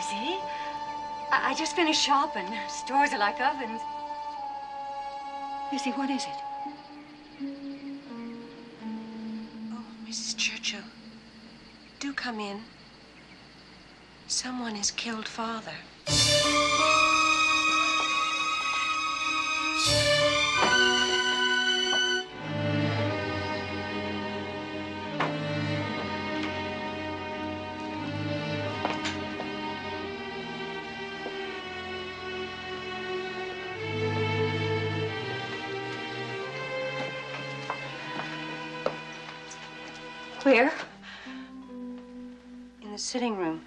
Lizzie. I just finished shopping. Stores are like ovens. Lizzie, what is it? Oh, Mrs. Churchill, do come in. Someone has killed Father. Where? In the sitting room.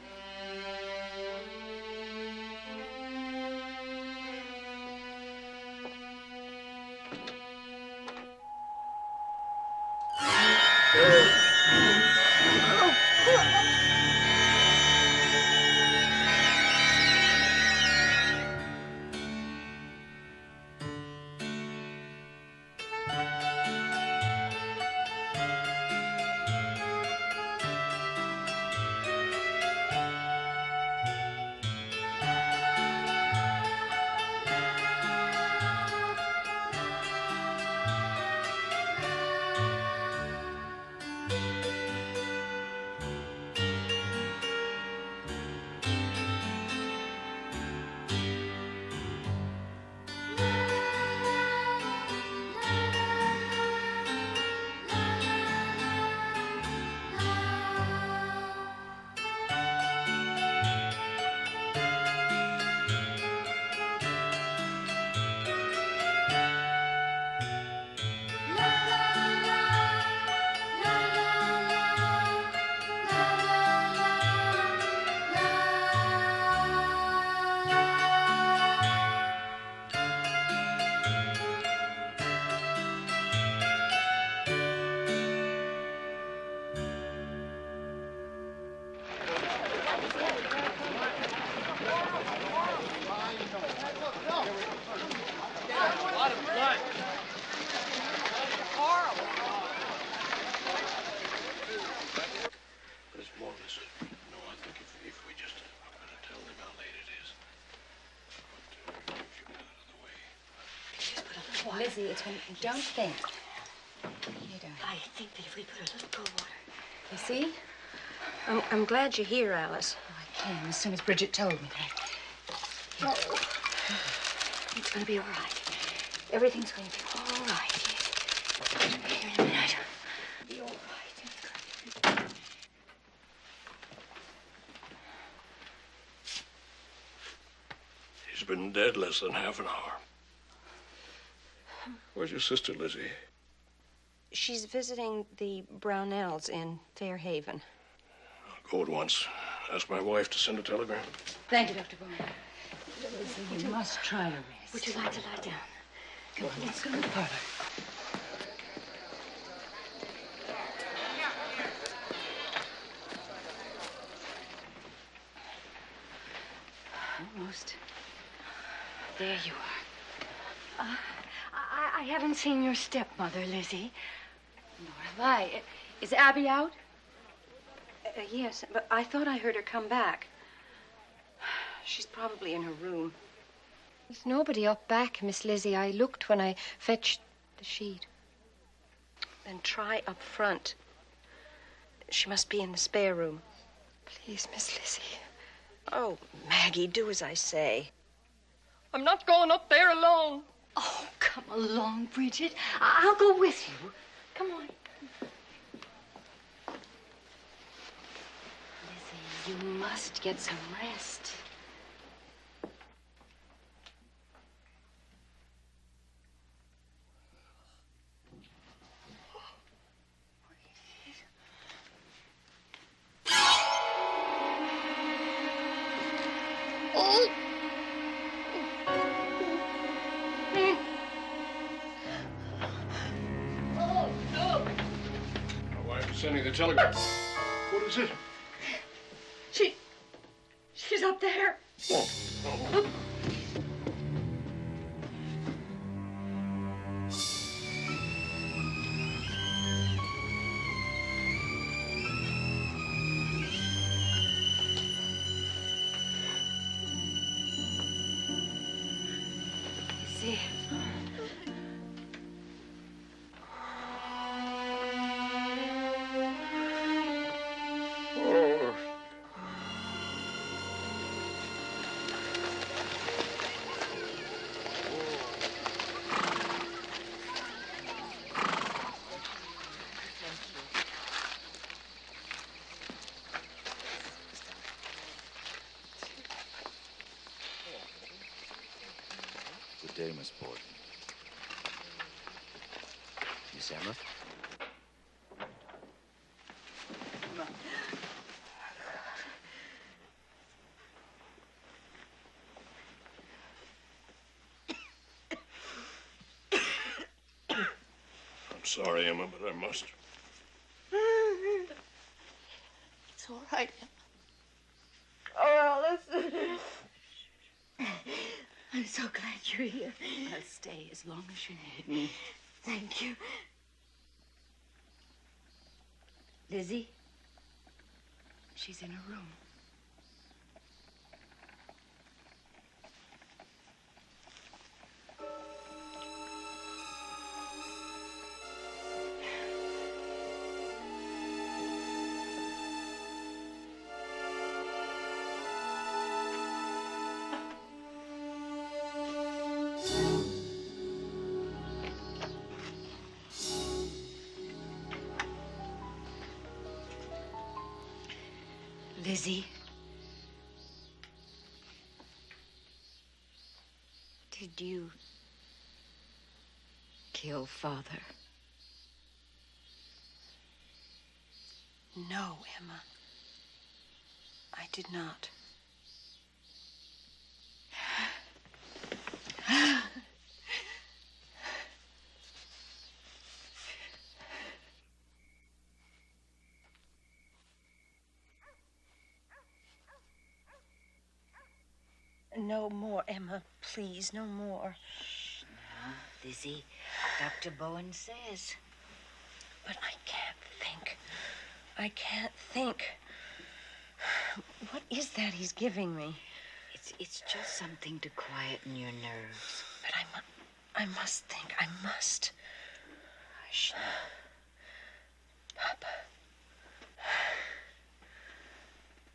Lizzie, it's when you don't think. You don't. I think that if we put a little cold water. You see? I'm glad you're here, Alice. Oh, I came as soon as Bridget told me that. Oh. It's going to be all right. Everything's going to be all right. Yes. Here in a minute. It'll be all right. He's been dead less than half an hour. Where's your sister, Lizzie? She's visiting the Brownells in Fairhaven. I'll go at once. Ask my wife to send a telegram. Thank you, Dr. Bowman. Lizzie, you must try to rest. Would you like to lie down? Come on, let's go to the parlor. Almost. There you are. I haven't seen your stepmother, Lizzie. Nor have I. Is Abby out? Yes, but I thought I heard her come back. She's probably in her room. There's nobody up back, Miss Lizzie. I looked when I fetched the sheet. Then try up front. She must be in the spare room. Please, Miss Lizzie. Oh, Maggie, do as I say. I'm not going up there alone. Oh, come along, Bridget. I'll go with you. Come on. Lizzie, you must get some rest. Sending the telegram. What is it? She's up there. Oh. Lizzie. Good day, Miss Borden. Miss Emma? I'm sorry, Emma, but I must. It's all right, Emma. Oh, Alice. I'm so glad you're here. I'll stay as long as you need me. Thank you. Lizzie? She's in her room. Lizzie? Did you kill Father? No, Emma. I did not. No more, Emma. Please, no more. No, Lizzie. Dr. Bowen says. But I can't think. I can't think. What is that he's giving me? It's just something to quieten your nerves. But I must think. I must. Hush now. Papa.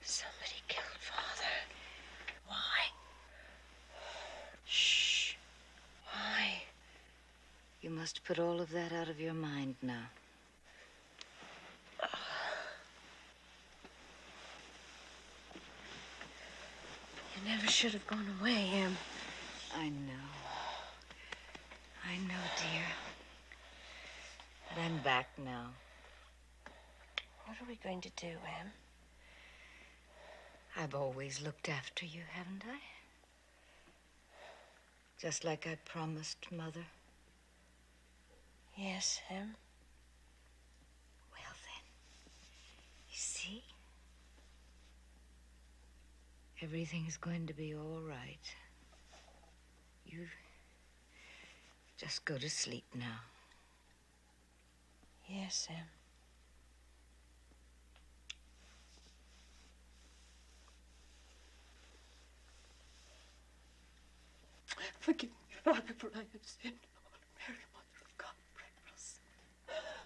Somebody killed Father. Why? Shh. Why? You must put all of that out of your mind now. You never should have gone away, Em. I know. I know, dear. But I'm back now. What are we going to do, Em? I've always looked after you, haven't I? Just like I promised, Mother. Yes, Em. Well, then, you see? Everything's going to be all right. You just go to sleep now. Yes, Em. Forgive me, Father, for I have sinned. Holy Mary, Mother of God, pray for us.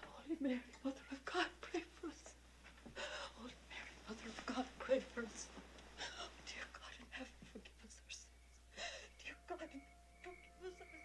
Holy Mary, Mother of God, pray for us. Holy Mary, Mother of God, pray for us. Dear God in heaven, forgive us our sins. Dear God in heaven, forgive us our sins.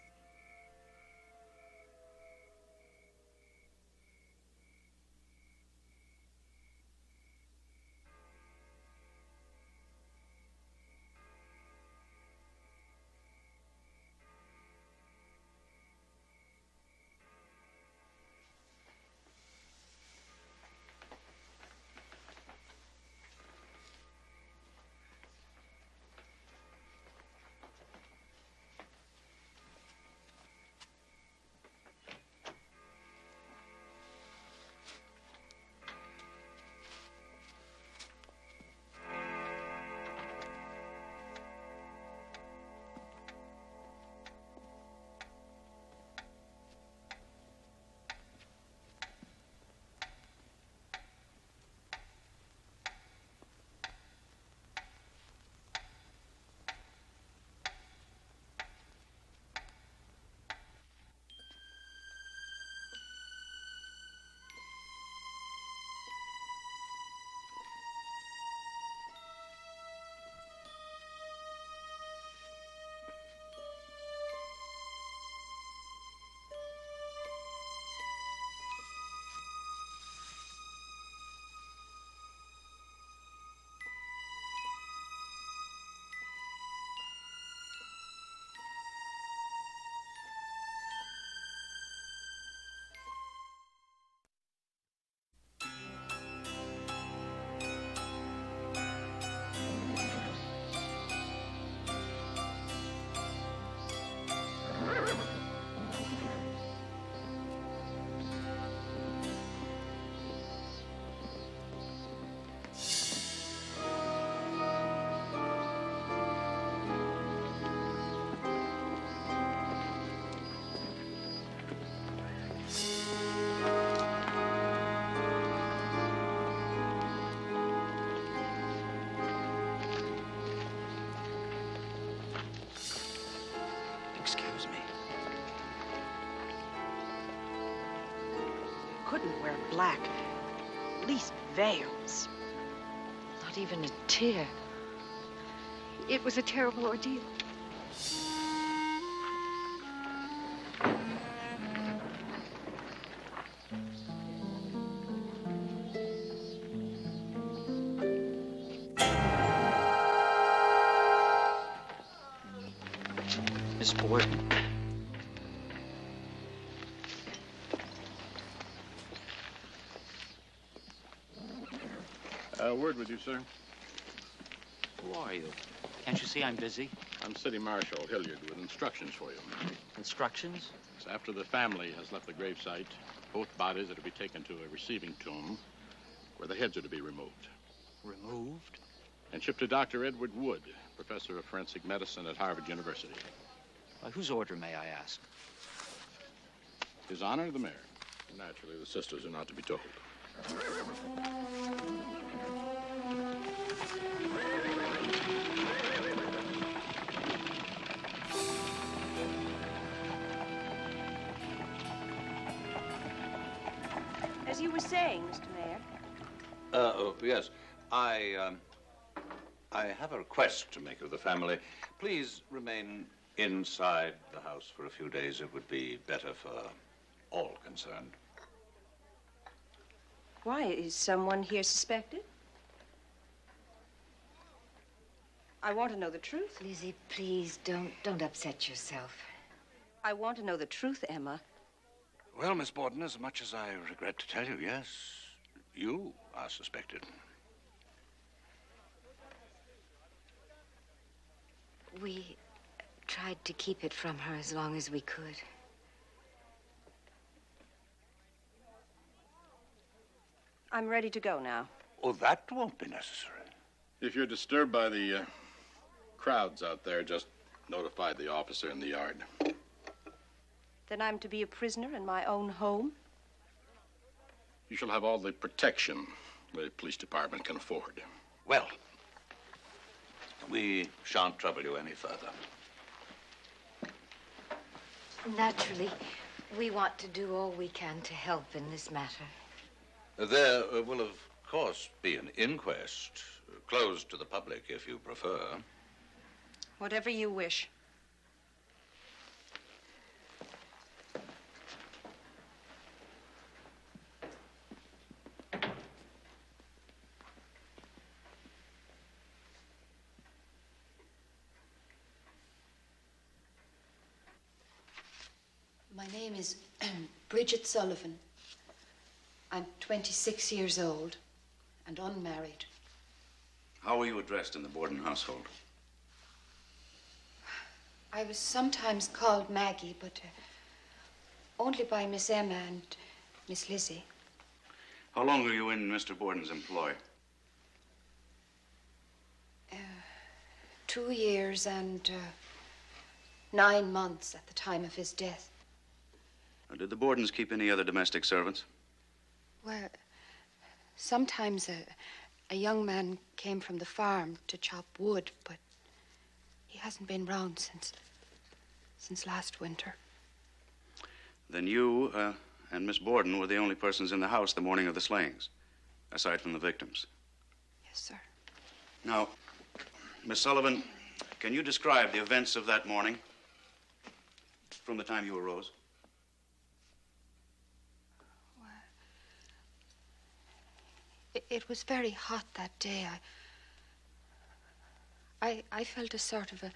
couldn't wear black. At least veils. Not even a tear. It was a terrible ordeal. Miss Borden. A word with you, sir. Who are you? Can't you see I'm busy? I'm City Marshal Hilliard with instructions for you. Instructions? So after the family has left the gravesite, both bodies are to be taken to a receiving tomb where the heads are to be removed. Removed? And shipped to Dr. Edward Wood, professor of forensic medicine at Harvard University. By whose order, may I ask? His Honor, the Mayor. Naturally, the sisters are not to be told. As you were saying, Mr. Mayor. Yes. I have a request to make of the family. Please remain inside the house for a few days. It would be better for all concerned. Why? Is someone here suspected? I want to know the truth. Lizzie, please, don't upset yourself. I want to know the truth, Emma. Well, Miss Borden, as much as I regret to tell you, yes, you are suspected. We tried to keep it from her as long as we could. I'm ready to go now. Oh, that won't be necessary. If you're disturbed by the crowds out there, just notify the officer in the yard. Then I'm to be a prisoner in my own home? You shall have all the protection the police department can afford. Well, we shan't trouble you any further. Naturally, we want to do all we can to help in this matter. There will, of course, be an inquest, closed to the public if you prefer. Whatever you wish. My name is Bridget Sullivan. I'm 26 years old and unmarried. How were you addressed in the Borden household? I was sometimes called Maggie, but only by Miss Emma and Miss Lizzie. How long were you in Mr. Borden's employ? 2 years and 9 months at the time of his death. Did the Bordens keep any other domestic servants? Well, sometimes a young man came from the farm to chop wood, but he hasn't been round since last winter. Then you and Miss Borden were the only persons in the house the morning of the slayings, aside from the victims. Yes, sir. Now, Miss Sullivan, can you describe the events of that morning from the time you arose? It was very hot that day. I felt a sort of a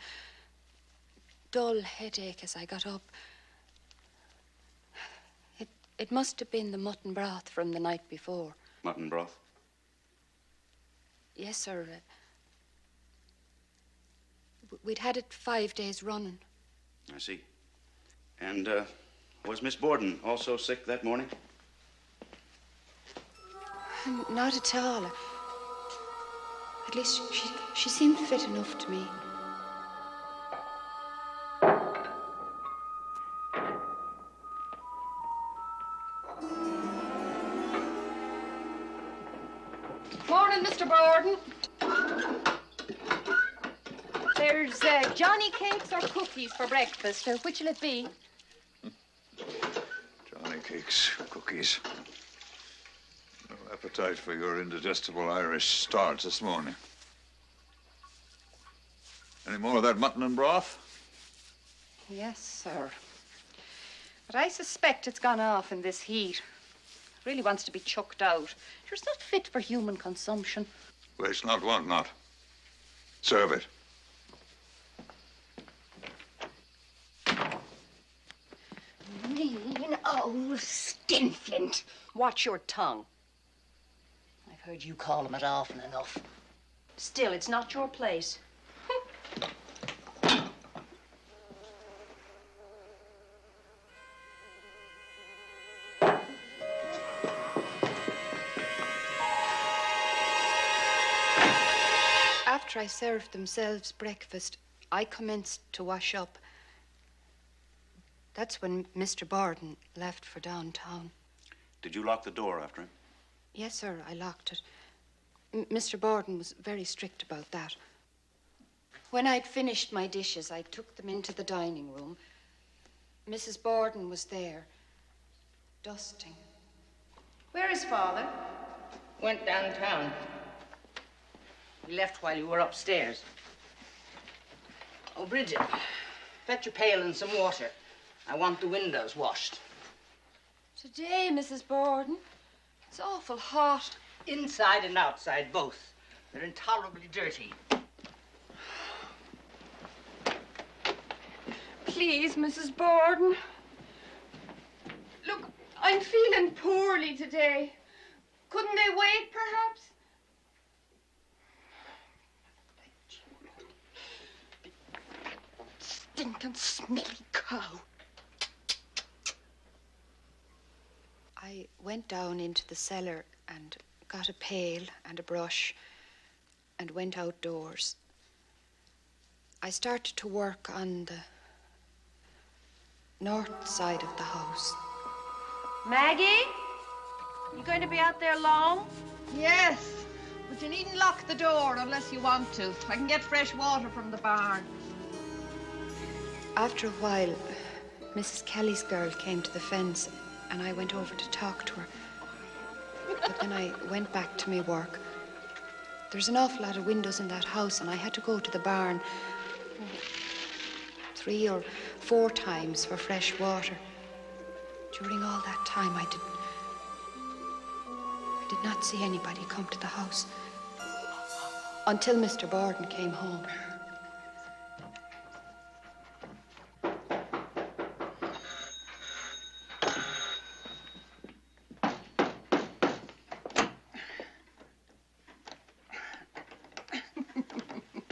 dull headache as I got up. It must have been the mutton broth from the night before. Mutton broth? Yes, sir. We'd had it 5 days running. I see. And was Miss Borden also sick that morning? Not at all. At least she seemed fit enough to me. Morning, Mr. Borden. There's Johnny cakes or cookies for breakfast. Which'll it be? Johnny cakes, cookies. appetite for your indigestible Irish starch this morning. Any more of that mutton and broth? Yes, sir. But I suspect it's gone off in this heat. It really wants to be chucked out. Sure, it's not fit for human consumption. Waste not, want not. Serve it. Mean old skinflint. Watch your tongue. I've heard you call him it often enough. Still, it's not your place. After I served themselves breakfast, I commenced to wash up. That's when Mr. Borden left for downtown. Did you lock the door after him? Yes, sir, I locked it. Mr. Borden was very strict about that. When I'd finished my dishes, I took them into the dining room. Mrs. Borden was there, dusting. Where is Father? Went downtown. He left while you were upstairs. Oh, Bridget, fetch a pail and some water. I want the windows washed. Today, Mrs. Borden, it's awful hot. Inside and outside, both. They're intolerably dirty. Please, Mrs. Borden. Look, I'm feeling poorly today. Couldn't they wait, perhaps? Stinking, smelly cow. I went down into the cellar and got a pail and a brush and went outdoors. I started to work on the north side of the house. Maggie? You going to be out there long? Yes, but you needn't lock the door unless you want to. I can get fresh water from the barn. After a while, Mrs. Kelly's girl came to the fence and I went over to talk to her. But then I went back to my work. There's an awful lot of windows in that house and I had to go to the barn 3 or 4 times for fresh water. During all that time, I did not see anybody come to the house until Mr. Borden came home.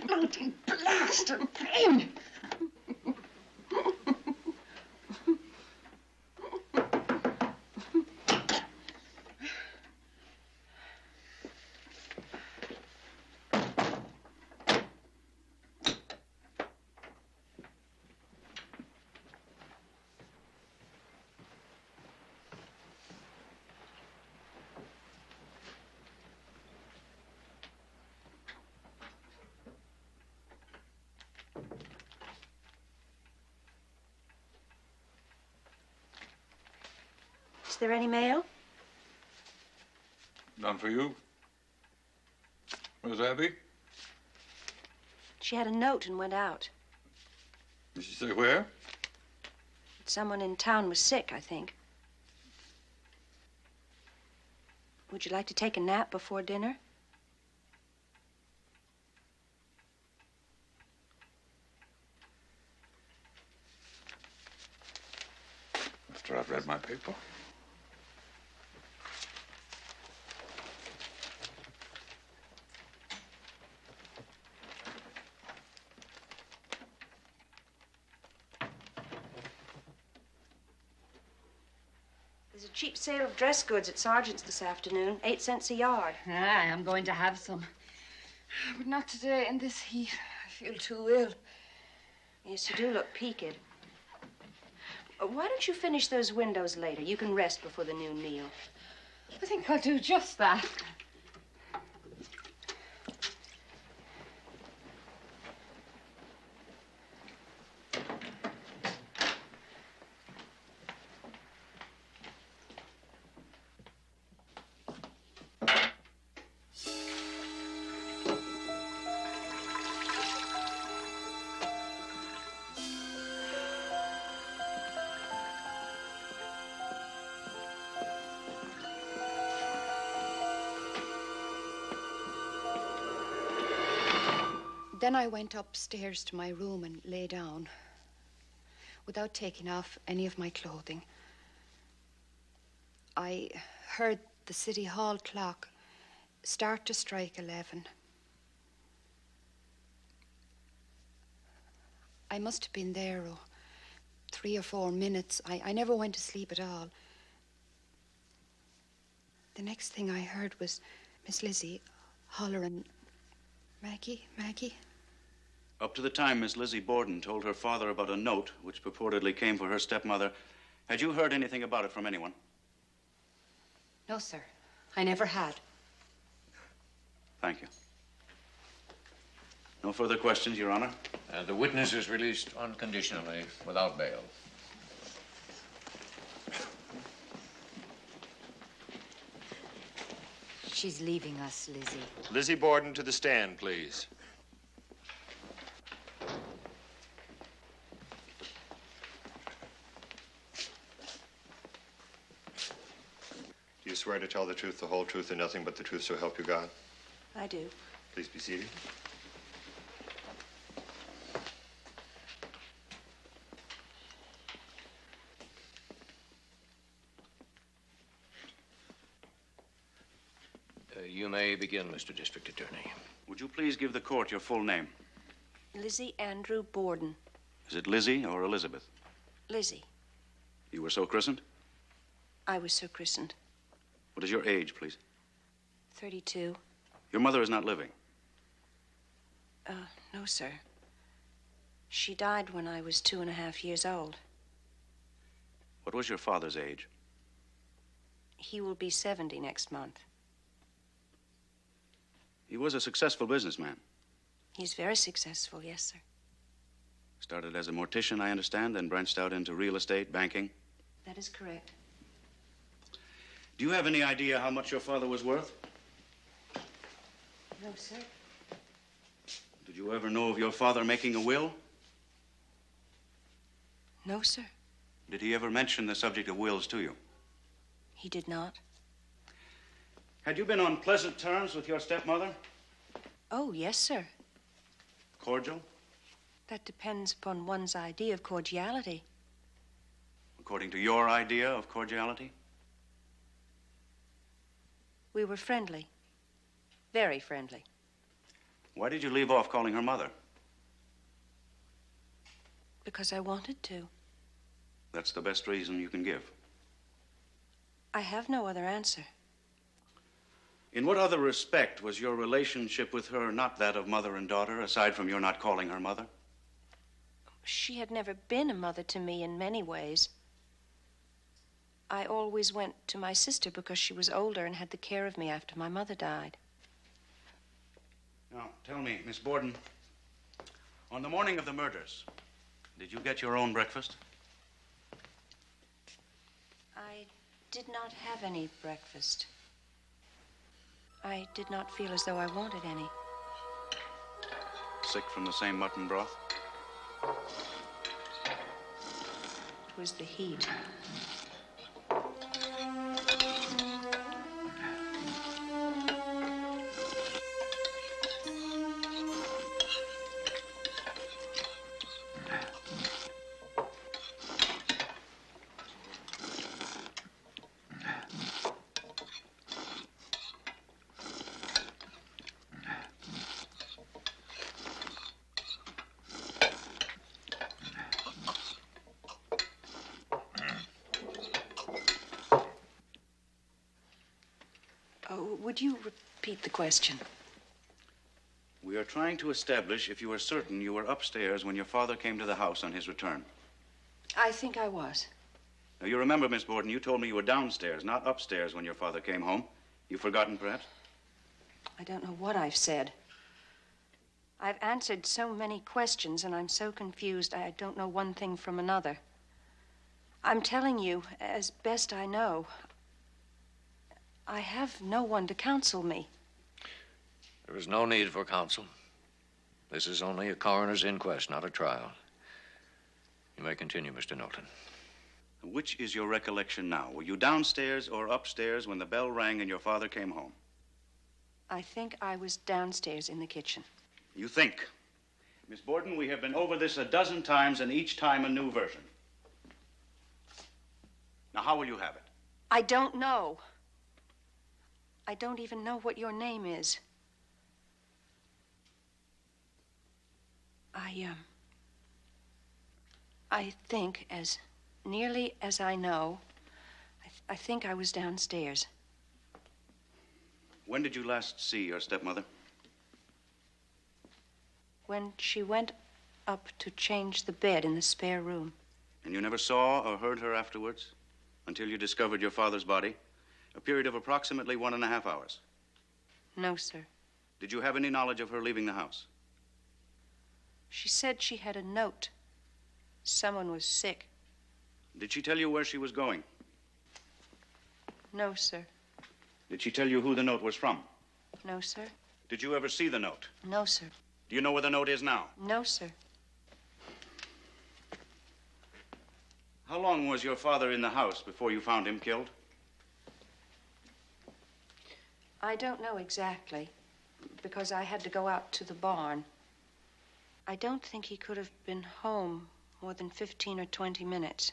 Bloody blasted pain! Is there any mail? None for you. Where's Abby? She had a note and went out. Did she say where? Someone in town was sick, I think. Would you like to take a nap before dinner? After I've read my paper. There's a cheap sale of dress goods at Sargent's this afternoon, 8 cents a yard. Aye, I'm going to have some. But not today in this heat. I feel too ill. Yes, you do look peaked. Why don't you finish those windows later? You can rest before the noon meal. I think I'll do just that. Then I went upstairs to my room and lay down without taking off any of my clothing. I heard the City Hall clock start to strike 11. I must have been there 3 or 4 minutes. I never went to sleep at all. The next thing I heard was Miss Lizzie hollering, "Maggie, Maggie." Up to the time Miss Lizzie Borden told her father about a note which purportedly came for her stepmother, had you heard anything about it from anyone? No, sir. I never had. Thank you. No further questions, Your Honor. The witness is released unconditionally without bail. She's leaving us, Lizzie. Lizzie Borden to the stand, please. Do you swear to tell the truth, the whole truth, and nothing but the truth, so help you God? I do. Please be seated. You may begin, Mr. District Attorney. Would you please give the court your full name? Lizzie Andrew Borden. Is it Lizzie or Elizabeth? Lizzie. You were so christened? I was so christened. What is your age, please? 32. Your mother is not living. No, sir. She died when I was 2.5 years old. What was your father's age? He will be 70 next month. He was a successful businessman. He's very successful, yes, sir. Started as a mortician, I understand, then branched out into real estate, banking. That is correct. Do you have any idea how much your father was worth? No, sir. Did you ever know of your father making a will? No, sir. Did he ever mention the subject of wills to you? He did not. Had you been on pleasant terms with your stepmother? Oh, yes, sir. Cordial? That depends upon one's idea of cordiality. According to your idea of cordiality? We were friendly. Very friendly. Why did you leave off calling her mother? Because I wanted to. That's the best reason you can give. I have no other answer. In what other respect was your relationship with her not that of mother and daughter, aside from your not calling her mother? She had never been a mother to me in many ways. I always went to my sister because she was older and had the care of me after my mother died. Now, tell me, Miss Borden, on the morning of the murders, did you get your own breakfast? I did not have any breakfast. I did not feel as though I wanted any. Sick from the same mutton broth? It was the heat. Would you repeat the question? We are trying to establish if you are certain you were upstairs when your father came to the house on his return. I think I was. Now, you remember, Miss Borden, you told me you were downstairs, not upstairs when your father came home. You've forgotten, perhaps? I don't know what I've said. I've answered so many questions, and I'm so confused, I don't know one thing from another. I'm telling you, as best I know, I have no one to counsel me. There is no need for counsel. This is only a coroner's inquest, not a trial. You may continue, Mr. Knowlton. Which is your recollection now? Were you downstairs or upstairs when the bell rang and your father came home? I think I was downstairs in the kitchen. You think? Miss Borden, we have been over this a dozen times, and each time a new version. Now, how will you have it? I don't know. I don't even know what your name is. I think, as nearly as I know, I think I was downstairs. When did you last see your stepmother? When she went up to change the bed in the spare room. And you never saw or heard her afterwards? Until you discovered your father's body? A period of approximately 1.5 hours. No, sir. Did you have any knowledge of her leaving the house? She said she had a note. Someone was sick. Did she tell you where she was going? No, sir. Did she tell you who the note was from? No, sir. Did you ever see the note? No, sir. Do you know where the note is now? No, sir. How long was your father in the house before you found him killed? I don't know exactly, because I had to go out to the barn. I don't think he could have been home more than 15 or 20 minutes.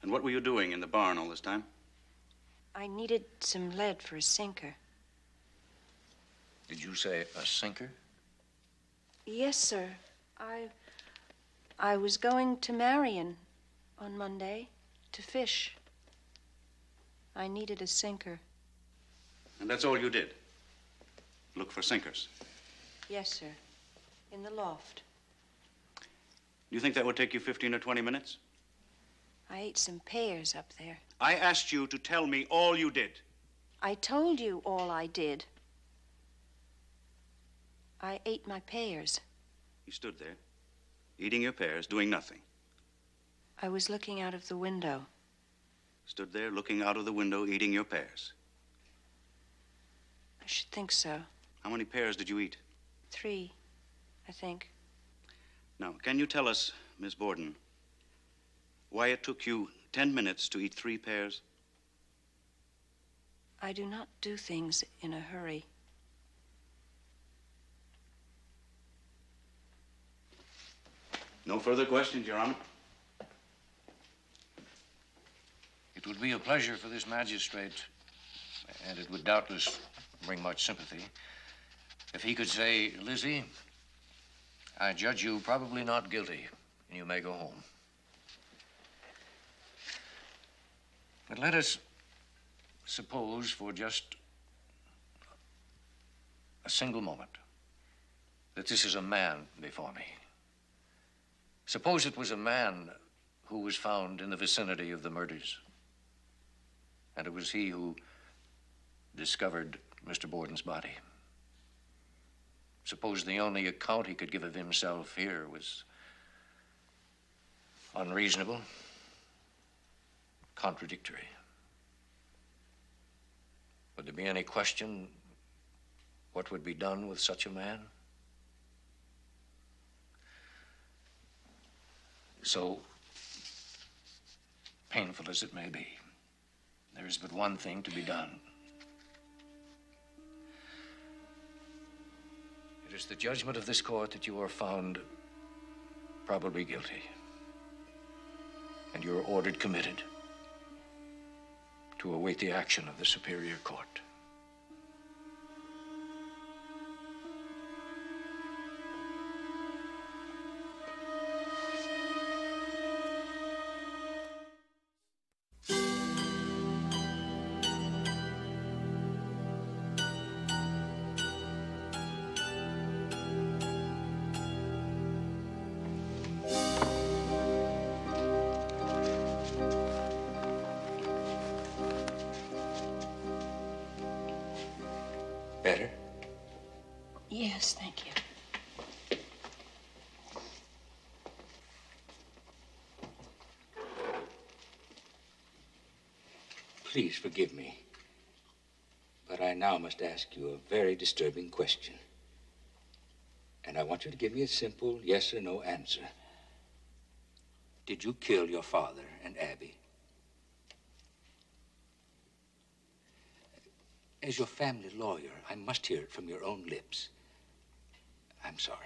And what were you doing in the barn all this time? I needed some lead for a sinker. Did you say a sinker? Yes, sir. I was going to Marion on Monday to fish. I needed a sinker. And that's all you did? Look for sinkers? Yes, sir. In the loft. Do you think that would take you 15 or 20 minutes? I ate some pears up there. I asked you to tell me all you did. I told you all I did. I ate my pears. You stood there, eating your pears, doing nothing. I was looking out of the window. Stood there, looking out of the window, eating your pears. I should think so. How many pears did you eat? 3, I think. Now, can you tell us, Miss Borden, why it took you 10 minutes to eat 3 pears? I do not do things in a hurry. No further questions, Your Honor. It would be a pleasure for this magistrate, and it would doubtless bring much sympathy, if he could say, Lizzie, I judge you probably not guilty, and you may go home. But let us suppose for just a single moment that this is a man before me. Suppose it was a man who was found in the vicinity of the murders, and it was he who discovered Mr. Borden's body. Suppose the only account he could give of himself here was unreasonable, contradictory. Would there be any question what would be done with such a man? So painful as it may be, there is but one thing to be done. It is the judgment of this court that you are found probably guilty, and you are ordered committed to await the action of the Superior Court. Better? Yes, thank you. Please forgive me, but I now must ask you a very disturbing question. And I want you to give me a simple yes or no answer. Did you kill your father and Abby? As your family lawyer, I must hear it from your own lips. I'm sorry.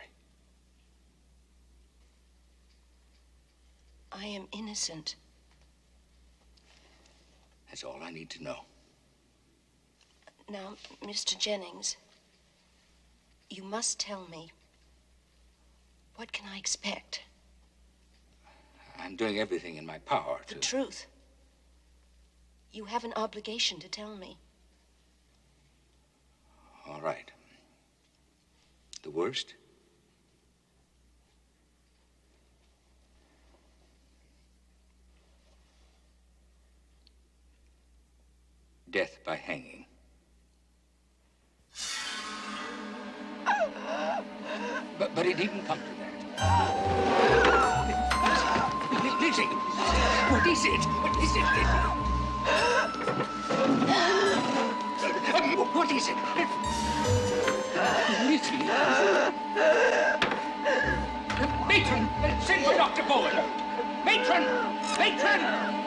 I am innocent. That's all I need to know. Now, Mr. Jennings, you must tell me. What can I expect? I'm doing everything in my power to... The truth. You have an obligation to tell me. All right. The worst? Death by hanging. But it needn't come to that. Lizzie! What is it? What is it, Lizzie? What is it? Lizzie! Matron! Send for Dr. Bowen! Matron! Matron!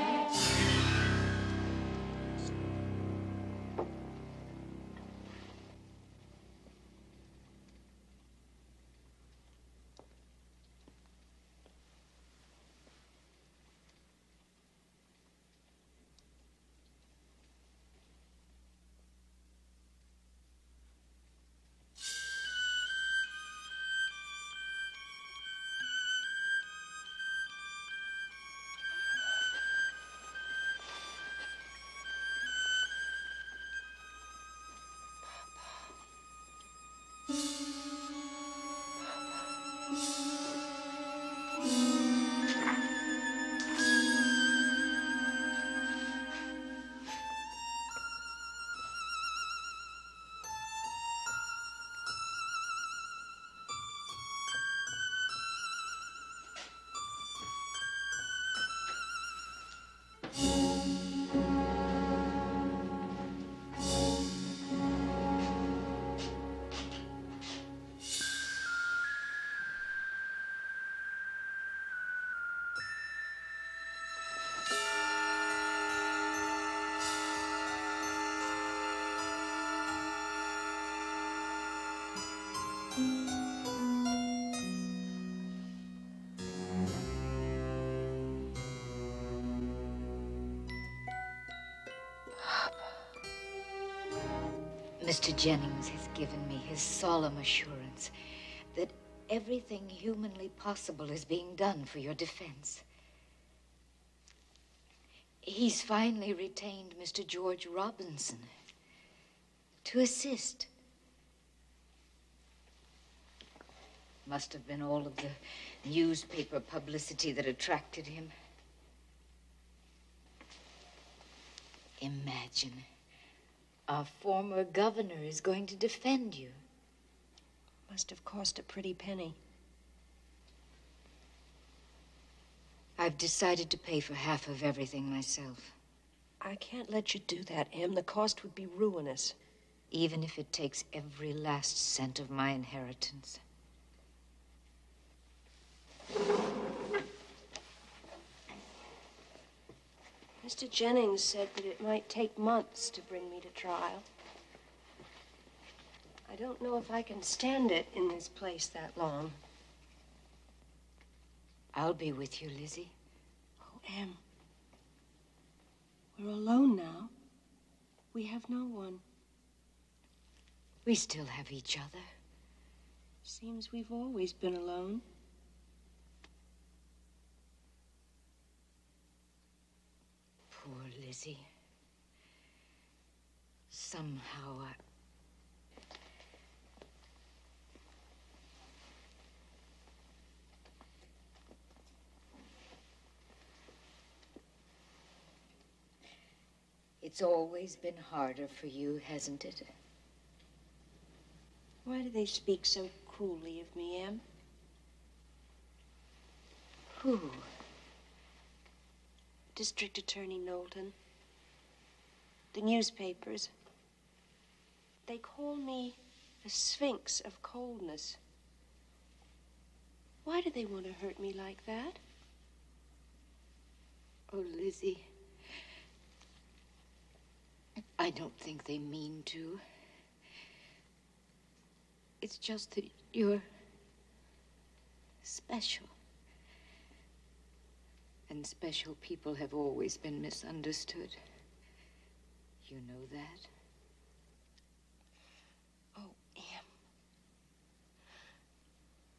Mr. Jennings has given me his solemn assurance that everything humanly possible is being done for your defense. He's finally retained Mr. George Robinson to assist. Must have been all of the newspaper publicity that attracted him. Imagine. Our former governor is going to defend you. Must have cost a pretty penny. I've decided to pay for half of everything myself. I can't let you do that, Em. The cost would be ruinous. Even if it takes every last cent of my inheritance. Mr. Jennings said that it might take months to bring me to trial. I don't know if I can stand it in this place that long. I'll be with you, Lizzie. Oh, Em. We're alone now. We have no one. We still have each other. Seems we've always been alone. Poor Lizzie. Somehow It's always been harder for you, hasn't it? Why do they speak so cruelly of me, Em? Who? District Attorney Knowlton. The newspapers. They call me the Sphinx of Coldness. Why do they want to hurt me like that? Oh, Lizzie. I don't think they mean to. It's just that you're special. And special people have always been misunderstood. You know that? Oh, Em.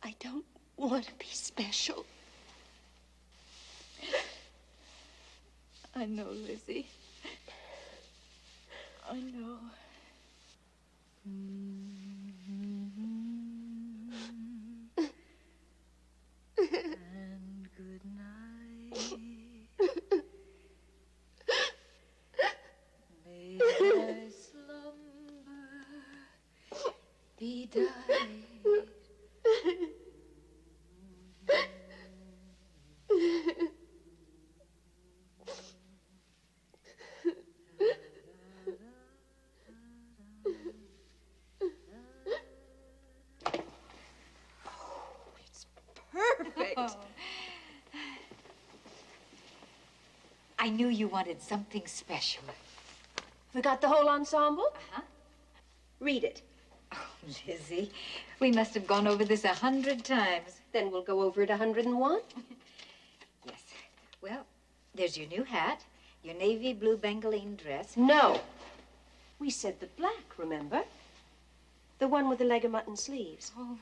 I don't want to be special. I know, Lizzie. I know. And good night. May thy slumber be died. Perfect. I knew you wanted something special. We got the whole ensemble? Uh-huh. Read it. Oh, Lizzie, we must have gone over this 100 times. Then we'll go over it 101. Yes. Well, there's your new hat, your navy blue bengaline dress. No. We said the black, remember? The one with the leg of mutton sleeves. Oh,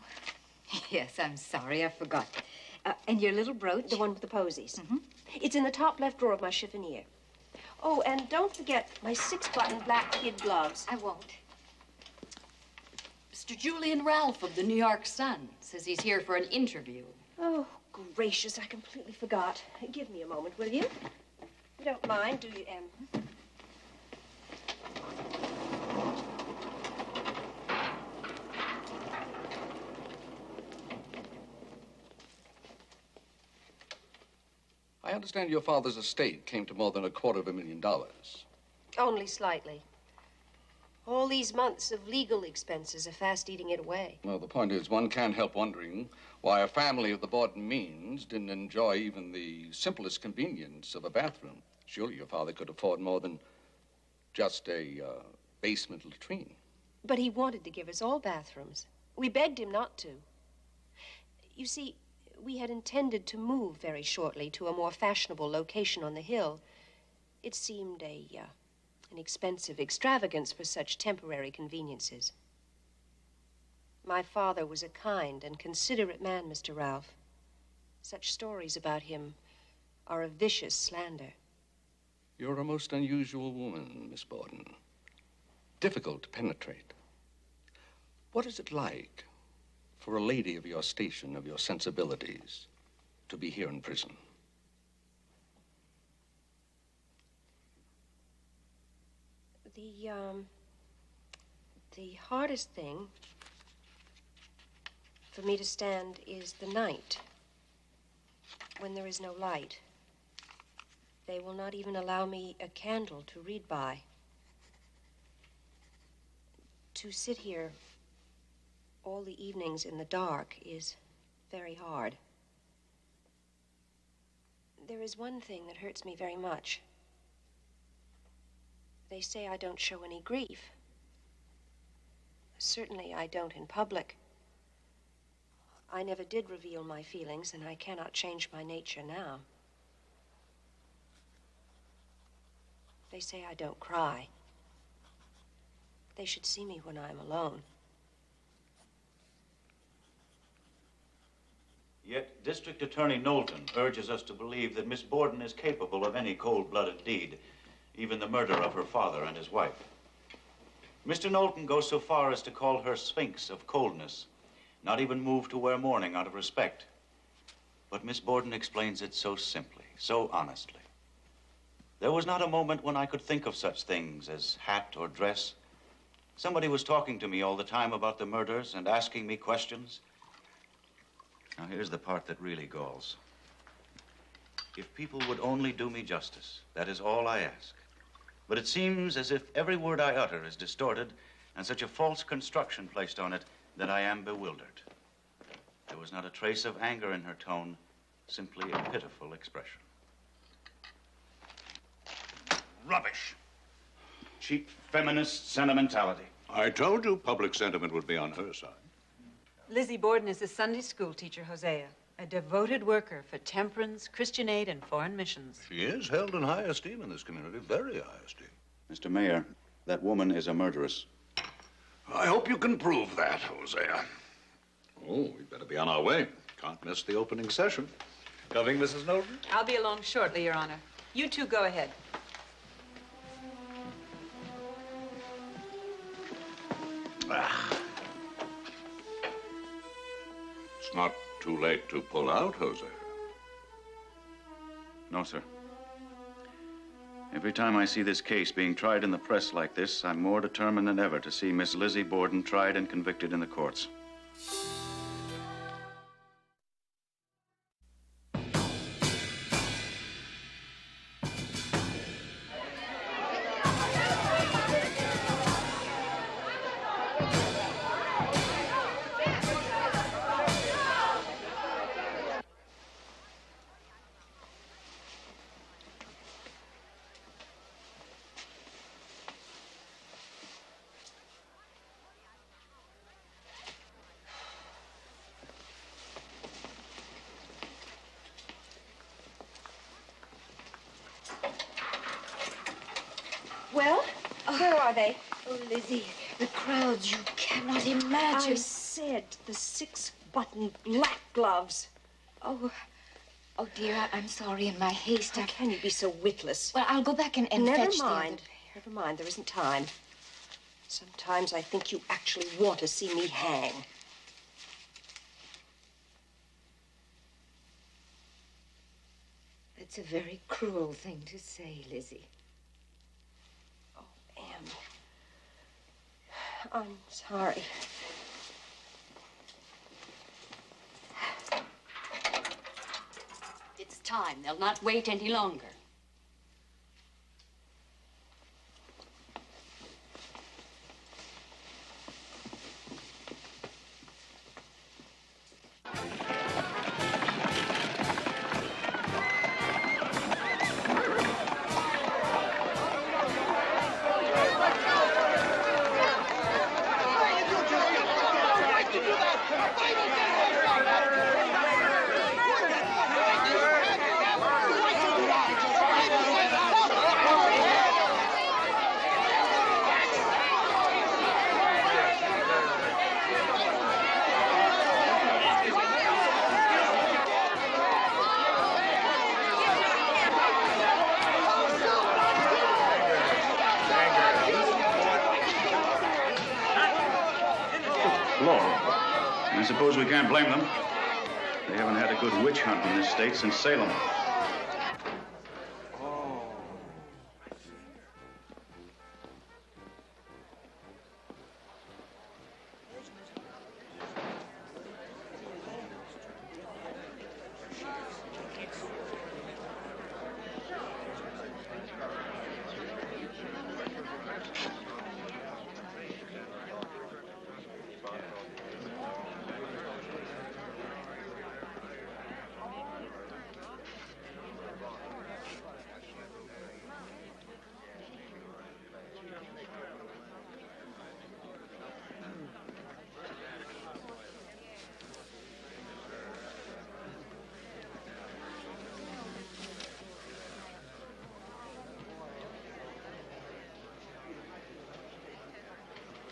yes, I'm sorry, I forgot. And your little brooch? The one with the posies. Mm-hmm. It's in the top left drawer of my chiffonier. Oh, and don't forget my 6-button black kid gloves. I won't. Mr. Julian Ralph of the New York Sun says he's here for an interview. Oh, gracious, I completely forgot. Give me a moment, will you? You don't mind, do you, Em? I understand your father's estate came to more than $250,000. Only slightly. All these months of legal expenses are fast eating it away. Well, the point is, one can't help wondering why a family of the Borden means didn't enjoy even the simplest convenience of a bathroom. Surely your father could afford more than just a basement latrine. But he wanted to give us all bathrooms. We begged him not to. You see, we had intended to move very shortly to a more fashionable location on the hill. It seemed an expensive extravagance for such temporary conveniences. My father was a kind and considerate man, Mr. Ralph. Such stories about him are a vicious slander. You're a most unusual woman, Miss Borden. Difficult to penetrate. What is it like for a lady of your station, of your sensibilities, to be here in prison? The hardest thing for me to stand is the night, when there is no light. They will not even allow me a candle to read by. To sit here all the evenings in the dark is very hard. There is one thing that hurts me very much. They say I don't show any grief. Certainly I don't in public. I never did reveal my feelings, and I cannot change my nature now. They say I don't cry. They should see me when I'm alone. Yet District Attorney Knowlton urges us to believe that Miss Borden is capable of any cold-blooded deed, even the murder of her father and his wife. Mr. Knowlton goes so far as to call her Sphinx of coldness, not even moved to wear mourning out of respect. But Miss Borden explains it so simply, so honestly. There was not a moment when I could think of such things as hat or dress. Somebody was talking to me all the time about the murders and asking me questions. Now, here's the part that really galls. If people would only do me justice, that is all I ask. But it seems as if every word I utter is distorted and such a false construction placed on it that I am bewildered. There was not a trace of anger in her tone, simply a pitiful expression. Rubbish. Cheap feminist sentimentality. I told you public sentiment would be on her side. Lizzie Borden is the Sunday school teacher, Hosea, A devoted worker for temperance, Christian aid, and foreign missions. She is held in high esteem in this community, very high esteem. Mr. Mayor, that woman is a murderess. I hope you can prove that, Hosea. Oh, we better be on our way. Can't miss the opening session. Coming, Mrs. Knowlton? I'll be along shortly, Your Honor. You two go ahead. It's not too late to pull out, Hosea. No, sir. Every time I see this case being tried in the press like this, I'm more determined than ever to see Miss Lizzie Borden tried and convicted in the courts. Well, where are they? Oh, Lizzie, the crowds, you cannot imagine. I said the 6-button black gloves. Oh, dear, I'm sorry in my haste. How can you be so witless? Well, I'll go back and fetch them. Never mind, there isn't time. Sometimes I think you actually want to see me hang. It's a very cruel thing to say, Lizzie. Anne, I'm sorry. It's time. They'll not wait any longer. I suppose we can't blame them. They haven't had a good witch hunt in this state since Salem.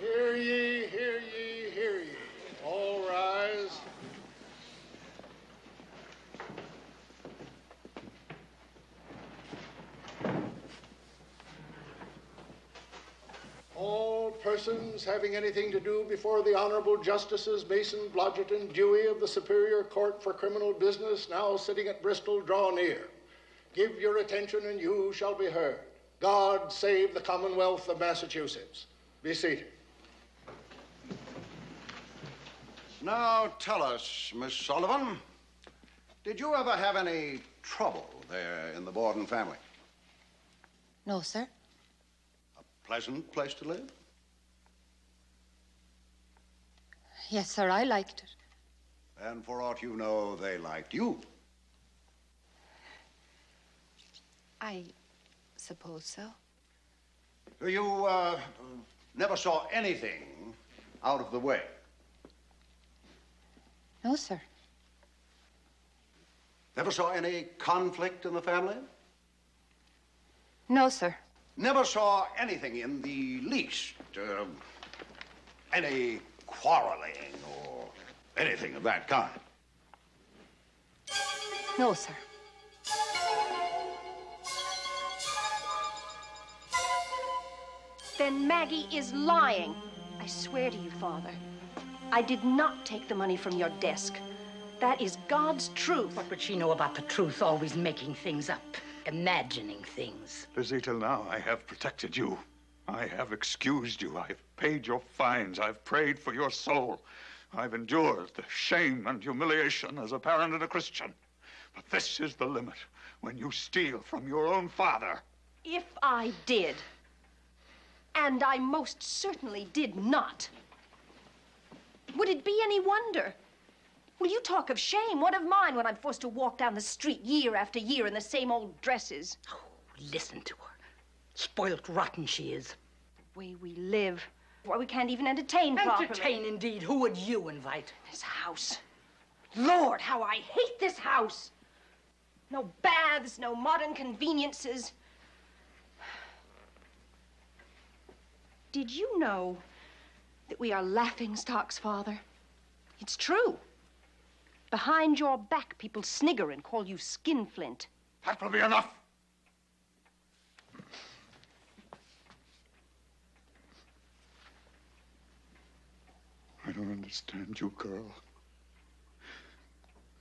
Hear ye, hear ye, hear ye. All rise. All persons having anything to do before the Honorable Justices Mason, Blodgett, and Dewey of the Superior Court for Criminal Business, now sitting at Bristol, draw near. Give your attention and you shall be heard. God save the Commonwealth of Massachusetts. Be seated. Now tell us, Miss Sullivan, did you ever have any trouble there in the Borden family? No, sir. Pleasant place to live? Yes, sir, I liked it. And for aught you know, they liked you. I suppose so. You never saw anything out of the way? No, sir. Never saw any conflict in the family? No, sir. Never saw anything in the least, any quarreling or anything of that kind? No, sir. Then Maggie is lying. I swear to you, Father, I did not take the money from your desk. That is God's truth. What would she know about the truth? Always making things up, imagining things. Lizzie, till now I have protected you. I have excused you. I've paid your fines. I've prayed for your soul. I've endured the shame and humiliation as a parent and a Christian. But this is the limit, when you steal from your own father. If I did, and I most certainly did not, would it be any wonder? Well, you talk of shame. What of mine when I'm forced to walk down the street year after year in the same old dresses? Oh, listen to her. Spoilt rotten she is. The way we live. Why, we can't even entertain properly. Entertain, indeed. Who would you invite? This house. Lord, how I hate this house. No baths, no modern conveniences. Did you know that we are laughingstocks, Father? It's true. Behind your back, people snigger and call you skinflint. That will be enough. I don't understand you, girl.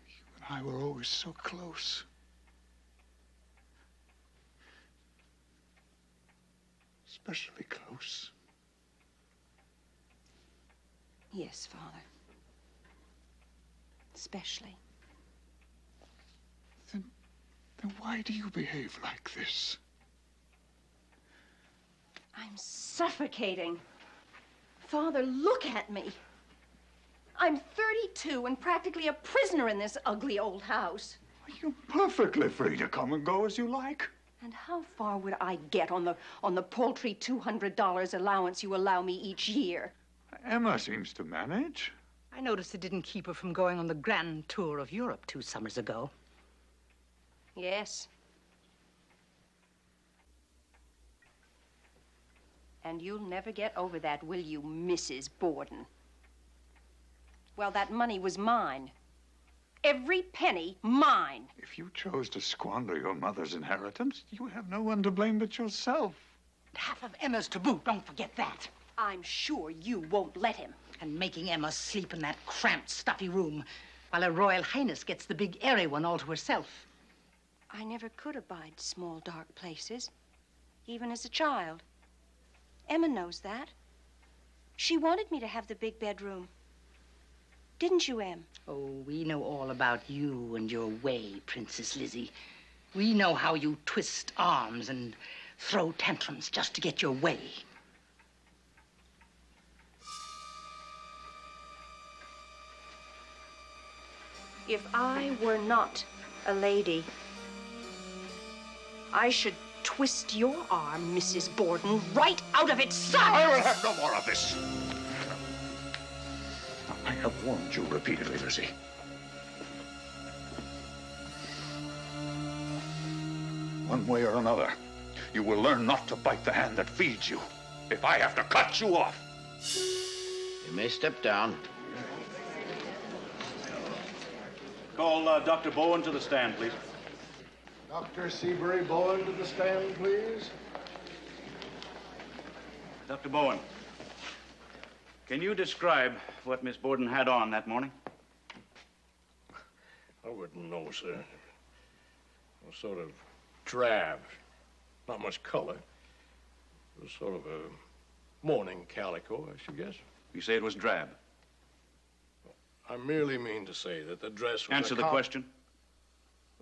You and I were always so close. Especially close. Yes, Father. Especially. Then why do you behave like this? I'm suffocating. Father, look at me. I'm 32 and practically a prisoner in this ugly old house. You're perfectly free to come and go as you like. And how far would I get on the paltry $200 allowance you allow me each year? Emma seems to manage. I noticed it didn't keep her from going on the grand tour of Europe 2 summers ago. Yes. And you'll never get over that, will you, Mrs. Borden? Well, that money was mine. Every penny mine. If you chose to squander your mother's inheritance, you have no one to blame but yourself. Half of Emma's to boot, don't forget that. I'm sure you won't let him. And making Emma sleep in that cramped, stuffy room while Her Royal Highness gets the big, airy one all to herself. I never could abide small, dark places, even as a child. Emma knows that. She wanted me to have the big bedroom. Didn't you, Em? Oh, we know all about you and your way, Princess Lizzie. We know how you twist arms and throw tantrums just to get your way. If I were not a lady, I should twist your arm, Mrs. Borden, right out of its socket. I will have no more of this. I have warned you repeatedly, Lizzie. One way or another, you will learn not to bite the hand that feeds you. If I have to cut you off. You may step down. Call Dr. Bowen to the stand, please. Dr. Seabury Bowen to the stand, please. Dr. Bowen, can you describe what Miss Borden had on that morning? I wouldn't know, sir. It was sort of drab, not much color. It was sort of a morning calico, I should guess. You say it was drab? I merely mean to say that the dress was Answer the question.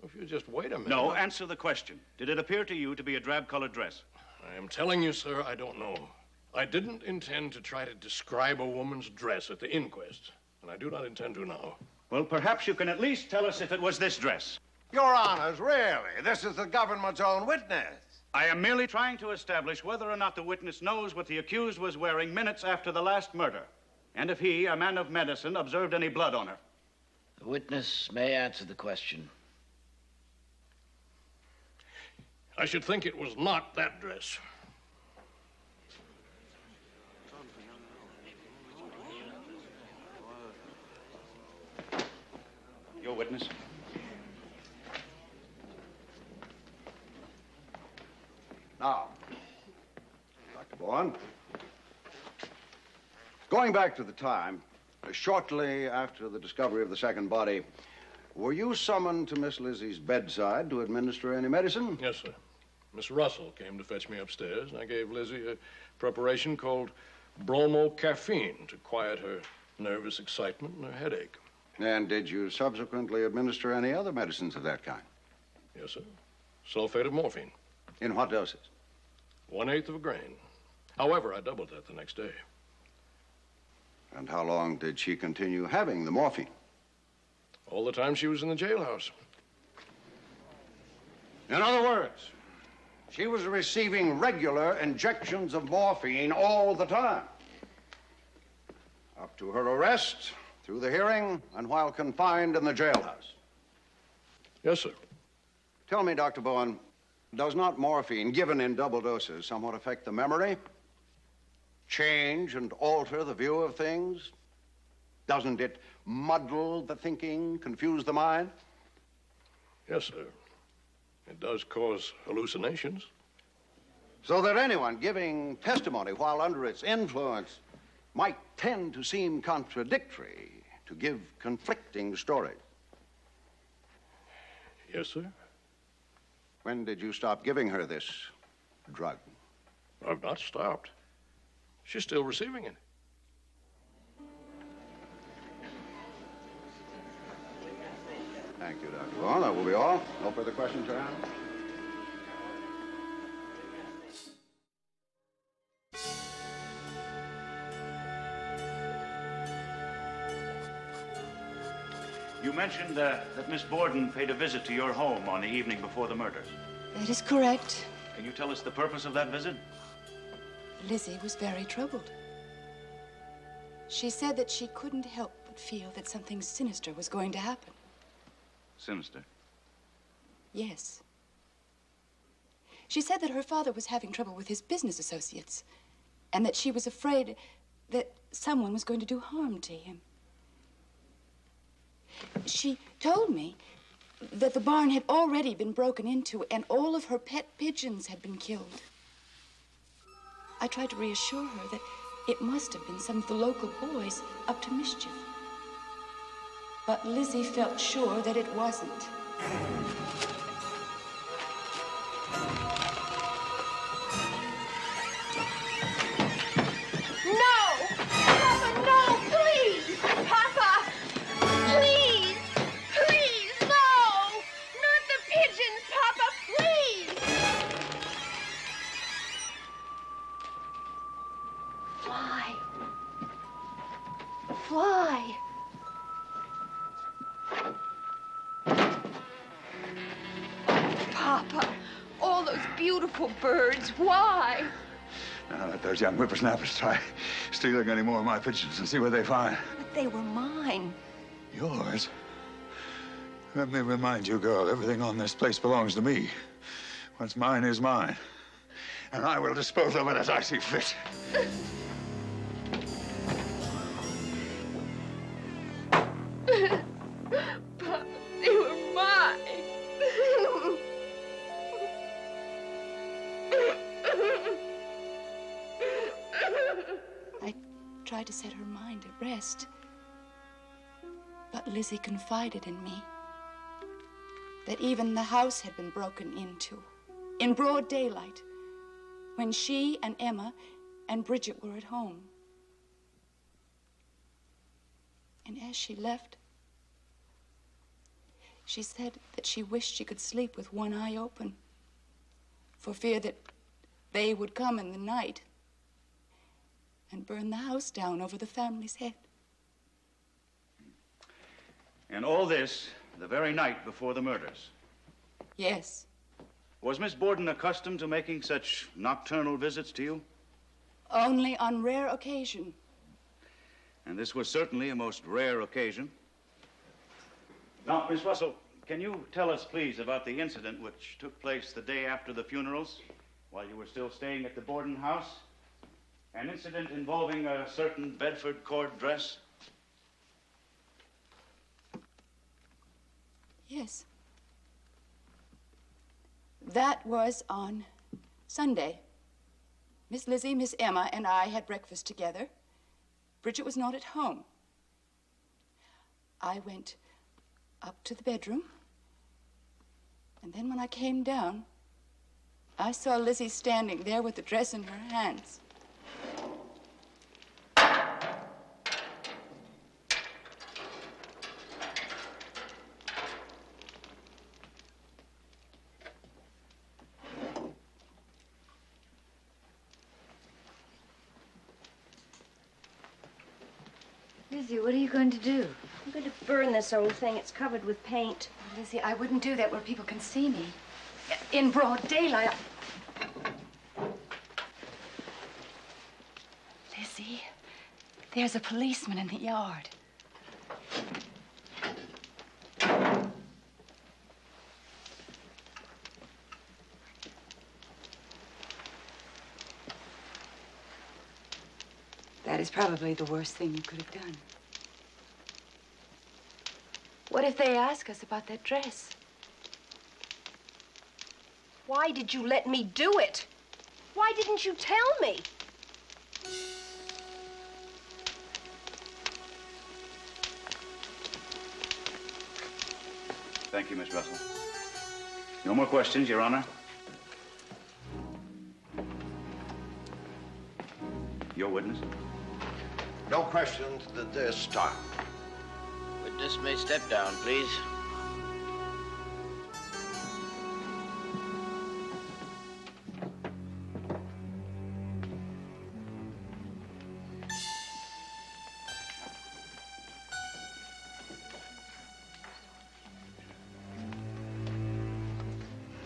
If you just wait a minute. No, answer the question. Did it appear to you to be a drab-colored dress? I am telling you, sir, I don't know. I didn't intend to try to describe a woman's dress at the inquest, and I do not intend to now. Well, perhaps you can at least tell us if it was this dress. Your Honors, really? This is the government's own witness. I am merely trying to establish whether or not the witness knows what the accused was wearing minutes after the last murder, and if he, a man of medicine, observed any blood on her. The witness may answer the question. I should think it was not that dress. Your witness. Now, Dr. Bourne, going back to the time, shortly after the discovery of the second body, were you summoned to Miss Lizzie's bedside to administer any medicine? Yes, sir. Miss Russell came to fetch me upstairs, and I gave Lizzie a preparation called bromocaffeine to quiet her nervous excitement and her headache. And did you subsequently administer any other medicines of that kind? Yes, sir. Sulfate of morphine. In what doses? 1/8 of a grain. However, I doubled that the next day. And how long did she continue having the morphine? All the time she was in the jailhouse. In other words, she was receiving regular injections of morphine all the time. Up to her arrest, through the hearing, and while confined in the jailhouse. Yes, sir. Tell me, Dr. Bowen, does not morphine, given in double doses, somewhat affect the memory? Change and alter the view of things? Doesn't it muddle the thinking, confuse the mind? Yes, sir. It does cause hallucinations. So that anyone giving testimony while under its influence might tend to seem contradictory, to give conflicting stories. Yes, sir. When did you stop giving her this drug? I've not stopped. She's still receiving it. Thank you, Dr. Bowen. That will be all. No further questions, Your Honor? You mentioned that Miss Borden paid a visit to your home on the evening before the murders. That is correct. Can you tell us the purpose of that visit? Lizzie was very troubled. She said that she couldn't help but feel that something sinister was going to happen. Sinister? Yes. She said that her father was having trouble with his business associates, and that she was afraid that someone was going to do harm to him. She told me that the barn had already been broken into and all of her pet pigeons had been killed. I tried to reassure her that it must have been some of the local boys up to mischief. But Lizzie felt sure that it wasn't. No! Papa, no, please! Papa! Please! Please, no! Not the pigeons, Papa, please! Fly. Fly. Papa, all those beautiful birds, why? Now let those young whippersnappers try stealing any more of my pigeons and see what they find. But they were mine. Yours? Let me remind you, girl, everything on this place belongs to me. What's mine is mine. And I will dispose of it as I see fit. Papa, they were mine. I tried to set her mind at rest. But Lizzie confided in me that even the house had been broken into in broad daylight when she and Emma and Bridget were at home. And as she left, she said that she wished she could sleep with one eye open for fear that they would come in the night and burn the house down over the family's head. And all this the very night before the murders. Yes. Was Miss Borden accustomed to making such nocturnal visits to you? Only on rare occasion. And this was certainly a most rare occasion. Now, Miss Russell, Can you tell us, please, about the incident which took place the day after the funerals, while you were still staying at the Borden house? An incident involving a certain Bedford cord dress? Yes. That was on Sunday. Miss Lizzie, Miss Emma, and I had breakfast together. Bridget was not at home. I went up to the bedroom, and then when I came down, I saw Lizzie standing there with the dress in her hands. Lizzie, what are you going to do? I'm going to burn this old thing. It's covered with paint. Lizzie, I wouldn't do that where people can see me. In broad daylight. Lizzie, there's a policeman in the yard. That is probably the worst thing you could have done. What if they ask us about that dress? Why did you let me do it? Why didn't you tell me? Thank you, Miss Russell. No more questions, Your Honor. Your witness? No questions at this time. Witness may step down, please.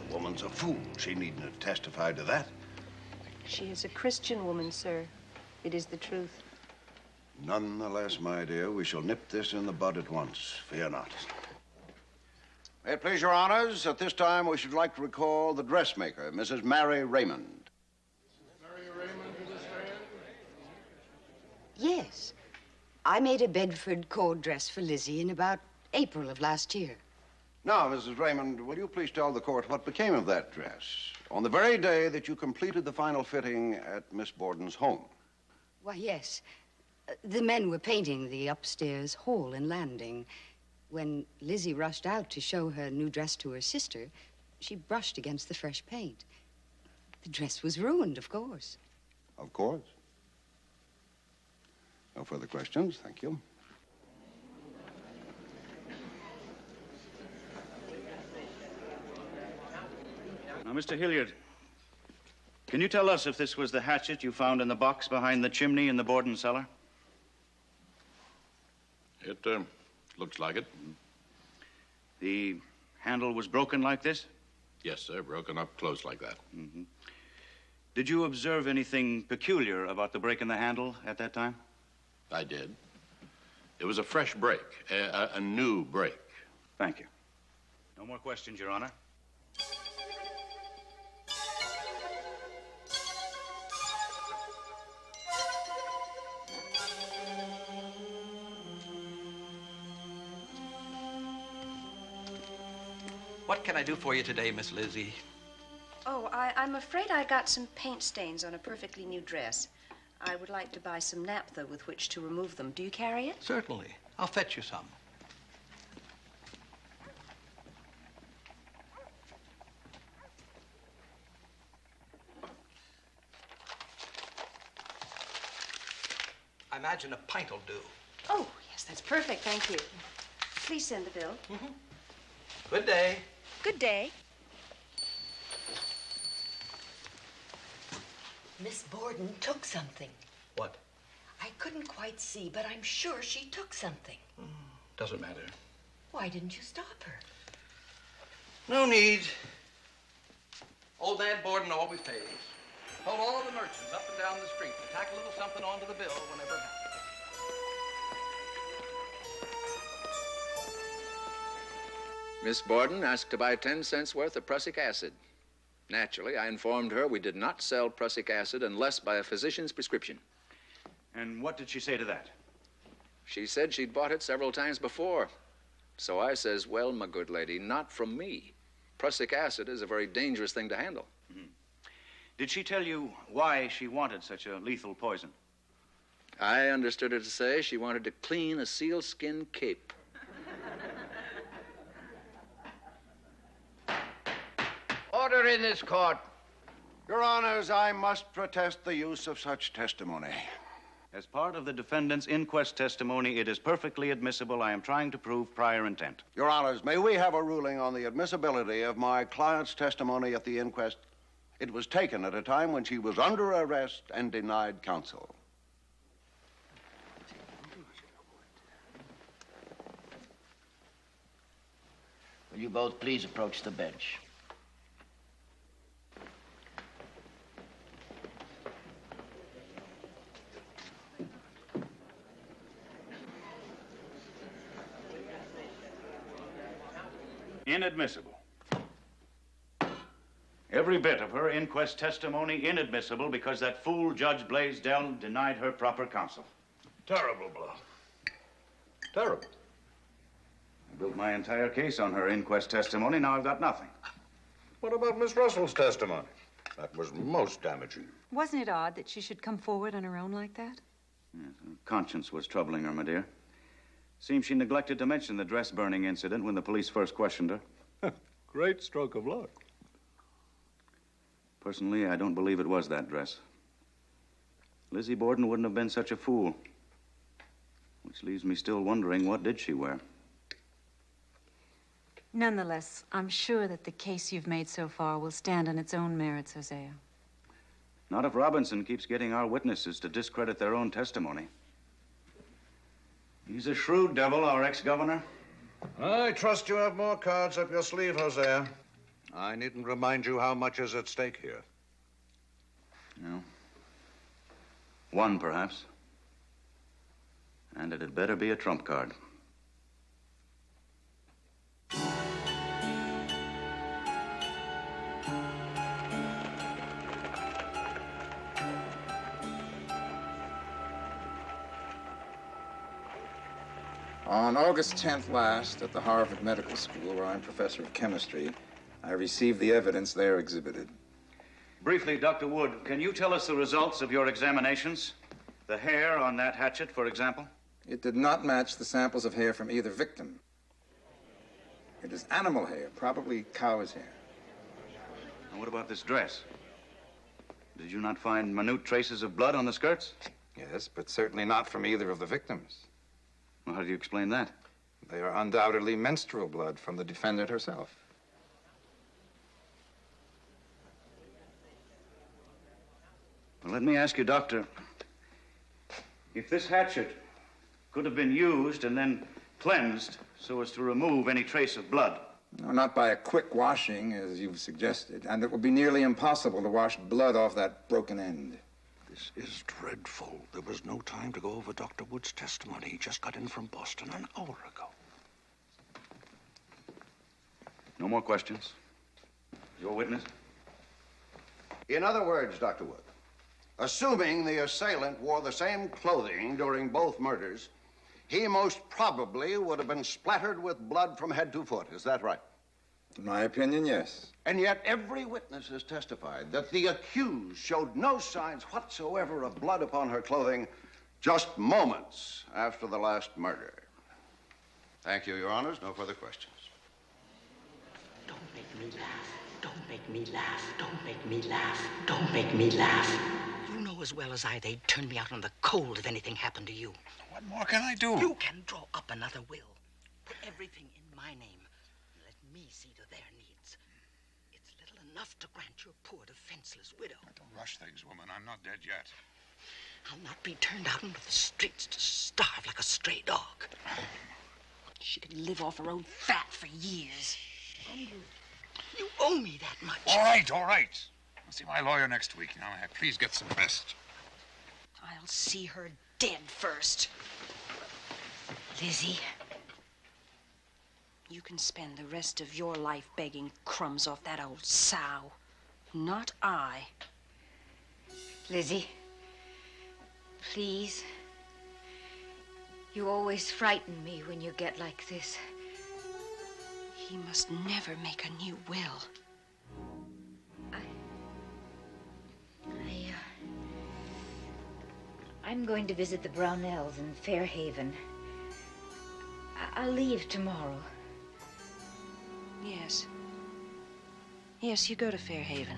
The woman's a fool. She needn't have testified to that. She is a Christian woman, sir. It is the truth. Nonetheless, my dear, we shall nip this in the bud at once. Fear not. May it please your honors, at this time we should like to recall the dressmaker, Mrs. Mary Raymond. Mary Raymond to the stand? Yes. I made a Bedford cord dress for Lizzie in about April of last year. Now, Mrs. Raymond, will you please tell the court what became of that dress on the very day that you completed the final fitting at Miss Borden's home? Why, yes. The men were painting the upstairs hall and landing. When Lizzie rushed out to show her new dress to her sister, she brushed against the fresh paint. The dress was ruined, of course. Of course. No further questions. Thank you. Now, Mr. Hilliard, can you tell us if this was the hatchet you found in the box behind the chimney in the Borden cellar? It looks like it. The handle was broken like this? Yes, sir. Broken up close like that. Mm-hmm. Did you observe anything peculiar about the break in the handle at that time? I did. It was a fresh break, a new break. Thank you. No more questions, Your Honor. What can I do for you today, Miss Lizzie? Oh, I'm afraid I got some paint stains on a perfectly new dress. I would like to buy some naphtha with which to remove them. Do you carry it? Certainly. I'll fetch you some. I imagine a pint will do. Oh, yes, that's perfect. Thank you. Please send the bill. Mm-hmm. Good day. Good day. Miss Borden took something. What? I couldn't quite see, but I'm sure she took something. Doesn't matter. Why didn't you stop her? No need. Old man Borden always pays. Told all the merchants up and down the street to tack a little something onto the bill whenever it happens. Miss Borden asked to buy 10 cents worth of prussic acid. Naturally, I informed her we did not sell prussic acid unless by a physician's prescription. And what did she say to that? She said she'd bought it several times before. So I says, well, my good lady, not from me. Prussic acid is a very dangerous thing to handle. Mm-hmm. Did she tell you why she wanted such a lethal poison? I understood her to say she wanted to clean a sealskin cape. Order in this court. Your Honors, I must protest the use of such testimony. As part of the defendant's inquest testimony, it is perfectly admissible. I am trying to prove prior intent. Your Honors, may we have a ruling on the admissibility of my client's testimony at the inquest? It was taken at a time when she was under arrest and denied counsel. Will you both please approach the bench? Inadmissible. Every bit of her inquest testimony inadmissible because that fool Judge Blaisdell denied her proper counsel. Terrible blow. Terrible. I built my entire case on her inquest testimony. Now I've got nothing. What about Miss Russell's testimony? That was most damaging. Wasn't it odd that she should come forward on her own like that? Yes, her conscience was troubling her, my dear. Seems she neglected to mention the dress burning incident when the police first questioned her. Great stroke of luck. Personally, I don't believe it was that dress. Lizzie Borden wouldn't have been such a fool. Which leaves me still wondering, what did she wear? Nonetheless, I'm sure that the case you've made so far will stand on its own merits, Hosea. Not if Robinson keeps getting our witnesses to discredit their own testimony. He's a shrewd devil, our ex-governor. I trust you have more cards up your sleeve, Hosea. I needn't remind you how much is at stake here. No. One, perhaps. And it had better be a trump card. On August 10th last, at the Harvard Medical School, where I'm professor of chemistry, I received the evidence there exhibited. Briefly, Dr. Wood, can you tell us the results of your examinations? The hair on that hatchet, for example? It did not match the samples of hair from either victim. It is animal hair, probably cow's hair. And what about this dress? Did you not find minute traces of blood on the skirts? Yes, but certainly not from either of the victims. Well, how do you explain that? They are undoubtedly menstrual blood from the defendant herself. Well, let me ask you, Doctor, if this hatchet could have been used and then cleansed so as to remove any trace of blood. No, not by a quick washing, as you've suggested, and it would be nearly impossible to wash blood off that broken end. This is dreadful. There was no time to go over Dr. Wood's testimony. He just got in from Boston an hour ago. No more questions? Your witness? In other words, Dr. Wood, assuming the assailant wore the same clothing during both murders, he most probably would have been splattered with blood from head to foot. Is that right? In my opinion, yes. And yet every witness has testified that the accused showed no signs whatsoever of blood upon her clothing just moments after the last murder. Thank you, Your Honors. No further questions. Don't make me laugh. Don't make me laugh. Don't make me laugh. Don't make me laugh. You know as well as I they'd turn me out on the cold if anything happened to you. What more can I do? You can draw up another will. Put everything in my name. Let me see to their needs. It's little enough to grant your poor defenseless widow. Don't rush things, woman. I'm not dead yet. I'll not be turned out into the streets to starve like a stray dog. She can live off her own fat for years. You owe me that much. All right, all right. I'll see my lawyer next week. Now, please get some rest. I'll see her dead first. Lizzie, You can spend the rest of your life begging crumbs off that old sow. Not I. Lizzie, please. You always frighten me when you get like this. He must never make a new will. I'm going to visit the Brownells in Fairhaven. I'll leave tomorrow. Yes. Yes, you go to Fairhaven.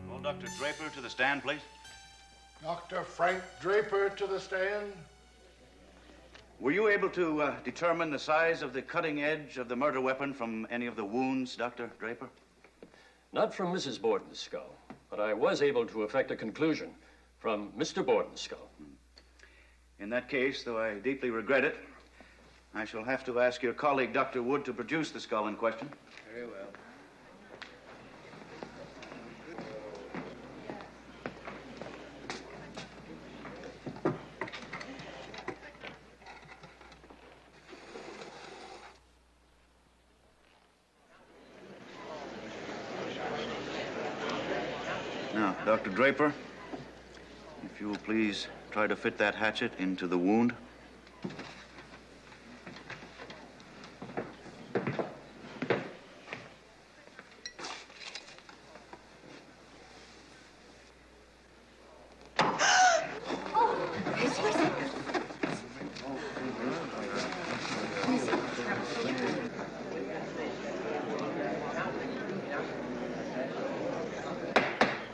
Call Dr. Draper to the stand, please. Dr. Frank Draper to the stand. Were you able to determine the size of the cutting edge of the murder weapon from any of the wounds, Dr. Draper? Not from Mrs. Borden's skull, but I was able to effect a conclusion from Mr. Borden's skull. In that case, though I deeply regret it, I shall have to ask your colleague, Dr. Wood, to produce the skull in question. Very well. Now, Dr. Draper, if you will please try to fit that hatchet into the wound.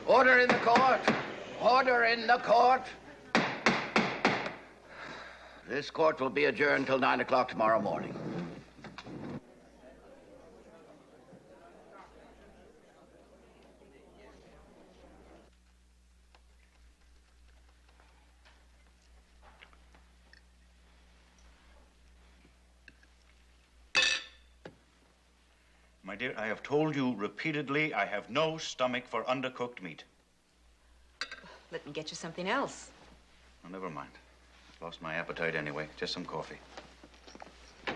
Order in the court. Order in the court. This court will be adjourned till 9 o'clock tomorrow morning. My dear, I have told you repeatedly I have no stomach for undercooked meat. Let me get you something else. Oh, never mind. I've lost my appetite anyway. Just some coffee. I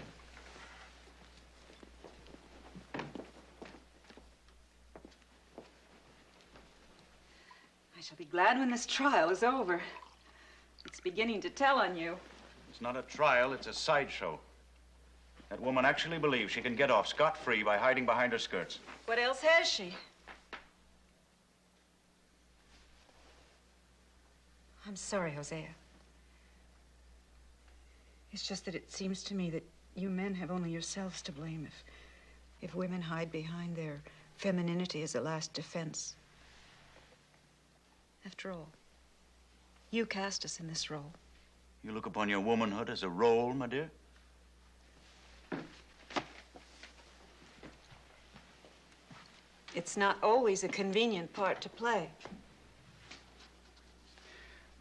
shall be glad when this trial is over. It's beginning to tell on you. It's not a trial, it's a sideshow. That woman actually believes she can get off scot-free by hiding behind her skirts. What else has she? I'm sorry, Hosea. It's just that it seems to me that you men have only yourselves to blame if women hide behind their femininity as a last defense. After all, you cast us in this role. You look upon your womanhood as a role, my dear? It's not always a convenient part to play.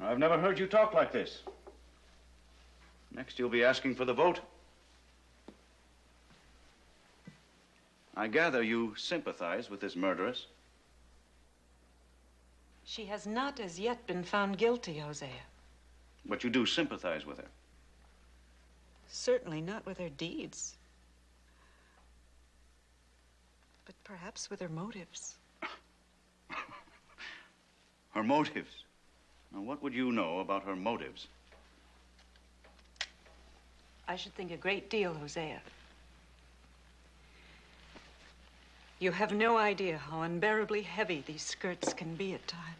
I've never heard you talk like this. Next, you'll be asking for the vote. I gather you sympathize with this murderess. She has not as yet been found guilty, Hosea. But you do sympathize with her. Certainly not with her deeds. But perhaps with her motives. Her motives? Now, what would you know about her motives? I should think a great deal, Hosea. You have no idea how unbearably heavy these skirts can be at times.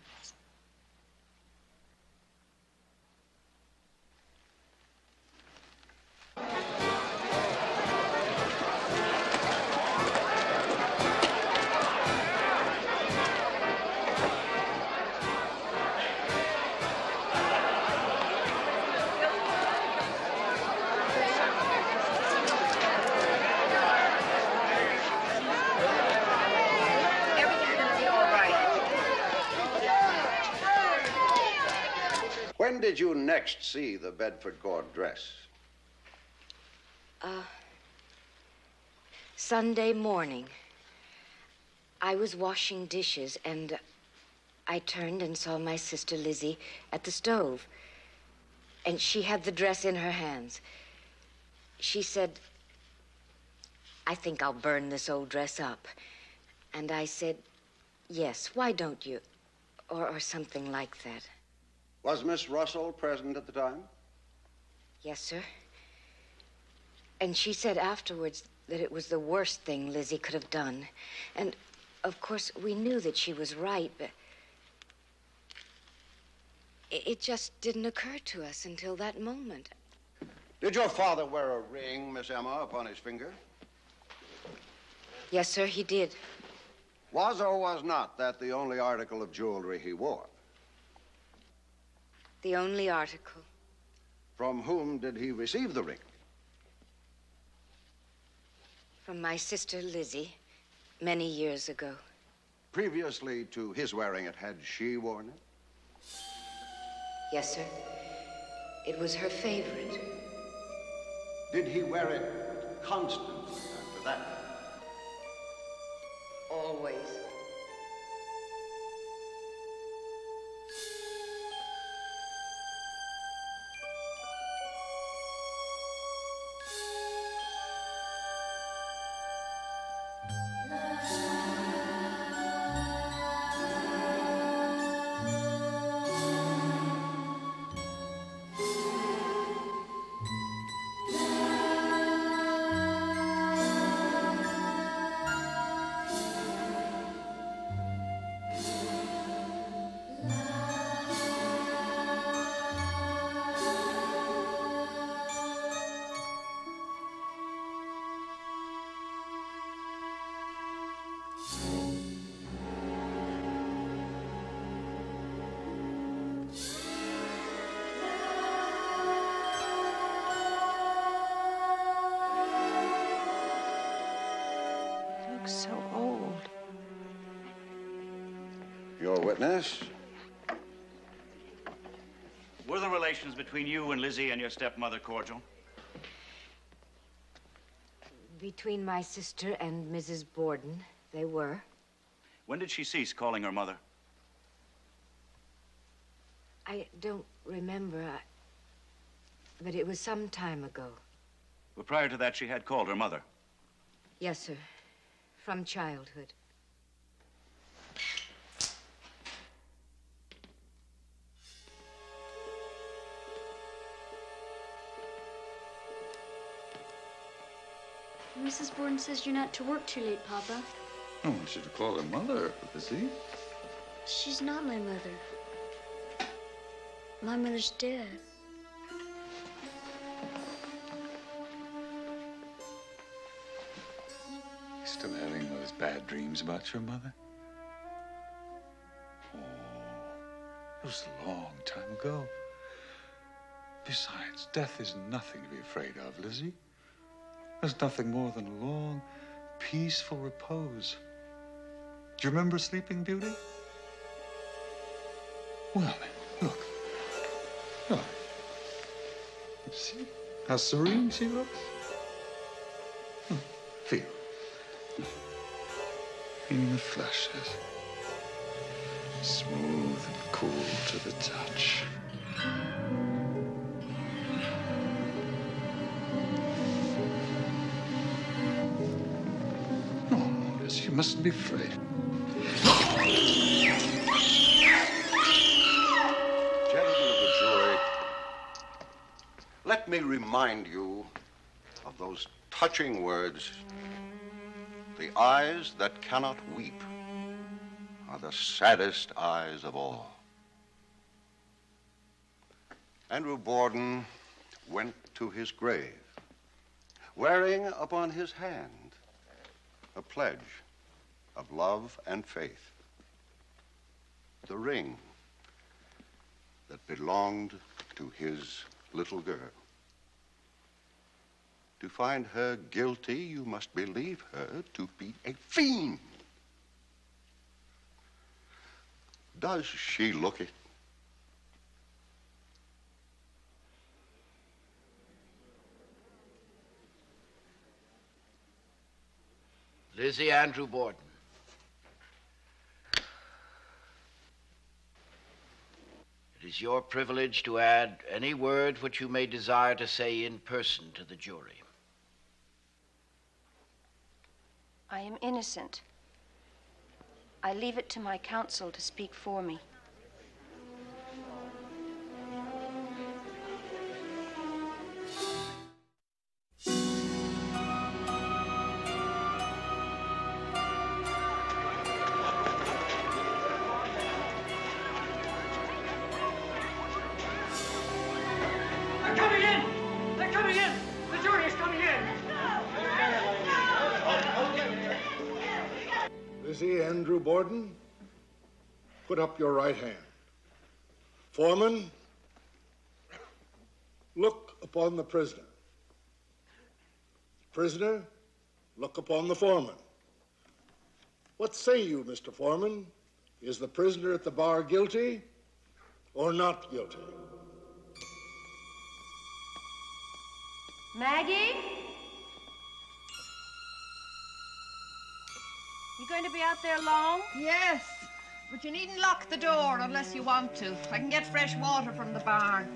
When did you next see the Bedford Court dress? Sunday morning. I was washing dishes, and I turned and saw my sister Lizzie at the stove. And she had the dress in her hands. She said, "I think I'll burn this old dress up." And I said, "Yes, why don't you?" Or something like that. Was Miss Russell present at the time? Yes, sir. And she said afterwards that it was the worst thing Lizzie could have done. And, of course, we knew that she was right, but it just didn't occur to us until that moment. Did your father wear a ring, Miss Emma, upon his finger? Yes, sir, he did. Was or was not that the only article of jewelry he wore? The only article. From whom did he receive the ring? From my sister Lizzie, many years ago. Previously to his wearing it, had she worn it? Yes, sir. It was her favorite. Did he wear it constantly after that? Always. So old. Your witness? Were the relations between you and Lizzie and your stepmother cordial? Between my sister and Mrs. Borden, they were. When did she cease calling her mother? I don't remember, but it was some time ago. But prior to that, she had called her mother. Yes, sir. From childhood. Mrs. Borden says you're not to work too late, Papa. I want you to call her mother, Lizzie. She's not my mother. My mother's dead. Still having those bad dreams about your mother? Oh, it was a long time ago. Besides, death is nothing to be afraid of, Lizzie. There's nothing more than a long, peaceful repose. Do you remember Sleeping Beauty? Well, then, look. Look. See how serene she looks? Feel. In the flesh is smooth and cool to the touch. No, Liz, you mustn't be afraid. Gentlemen of the jury, let me remind you of those touching words. The eyes that cannot weep are the saddest eyes of all. Andrew Borden went to his grave, wearing upon his hand a pledge of love and faith, the ring that belonged to his little girl. To find her guilty, you must believe her to be a fiend. Does she look it? Lizzie Andrew Borden. It is your privilege to add any word which you may desire to say in person to the jury. I am innocent. I leave it to my counsel to speak for me. They're coming in! They're coming in! The jury is coming in! Lizzie Andrew Borden, put up your right hand. Foreman, look upon the prisoner. Prisoner, look upon the foreman. What say you, Mr. Foreman? Is the prisoner at the bar guilty or not guilty? Maggie? You going to be out there long? Yes, but you needn't lock the door unless you want to. I can get fresh water from the barn.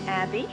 Abby?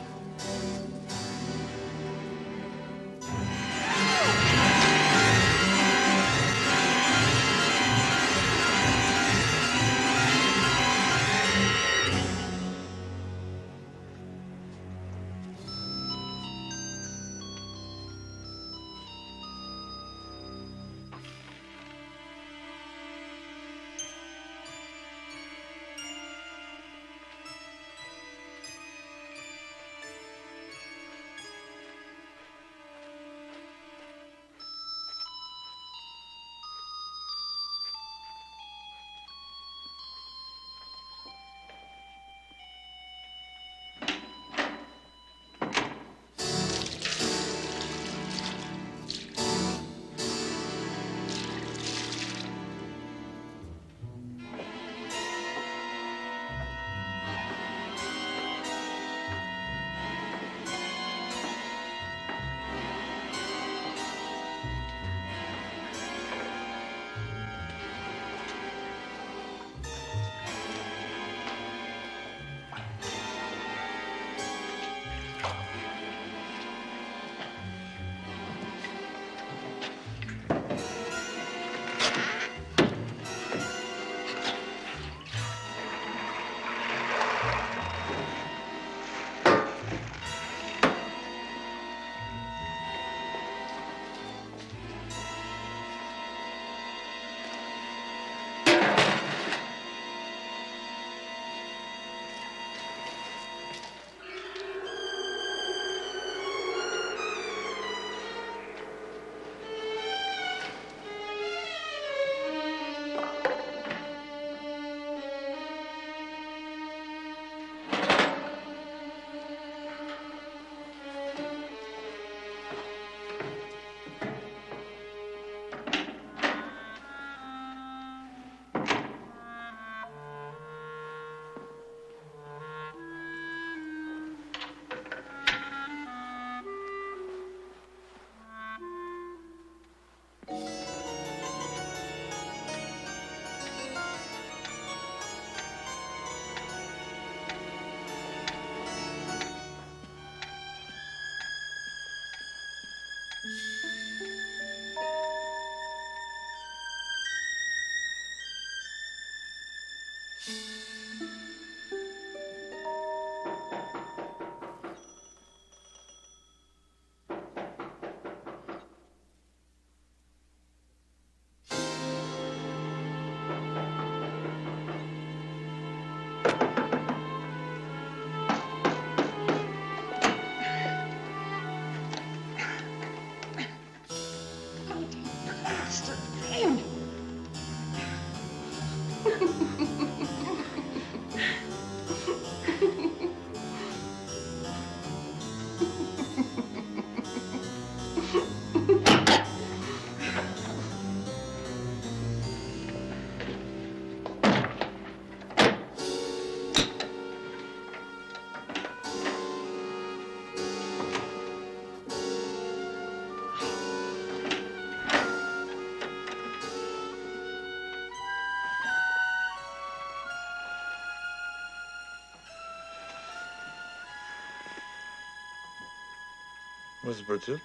Where's Bridget?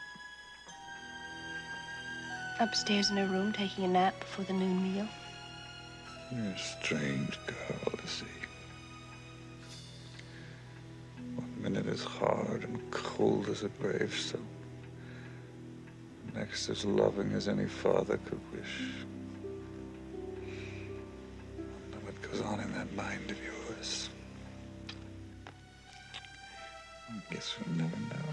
Upstairs in her room, taking a nap before the noon meal. You're a strange girl, Lizzie. One minute is hard and cold as a gravestone. Next as loving as any father could wish. I know what goes on in that mind of yours. I guess we'll never know.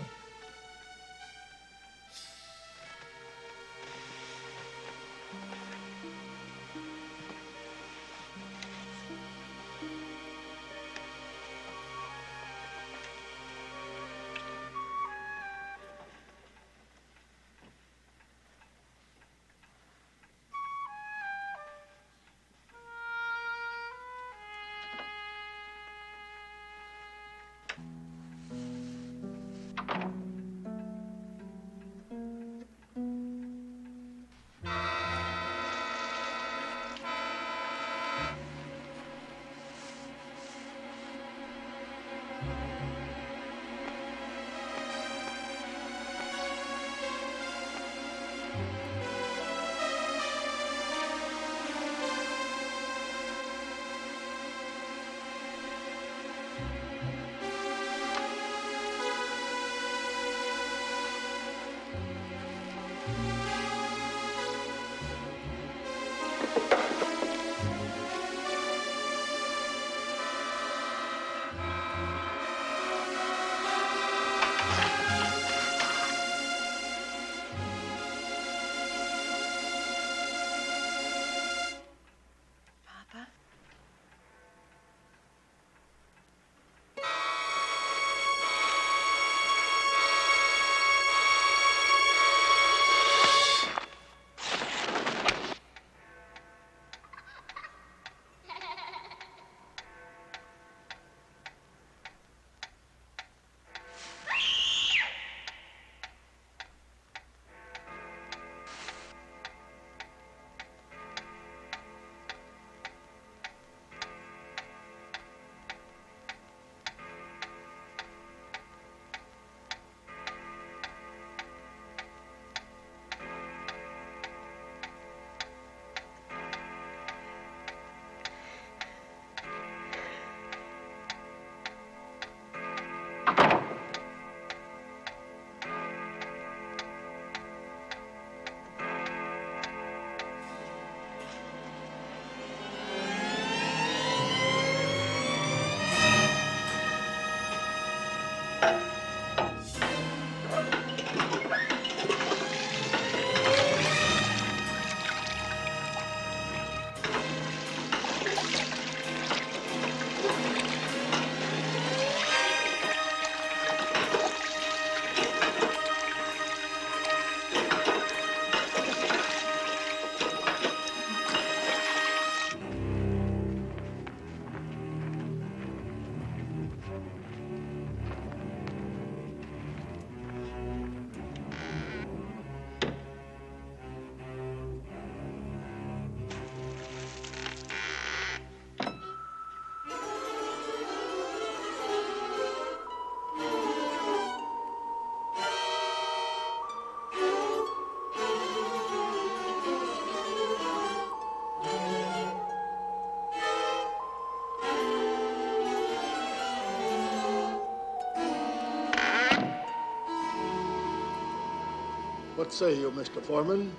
What say you, Mr. Foreman?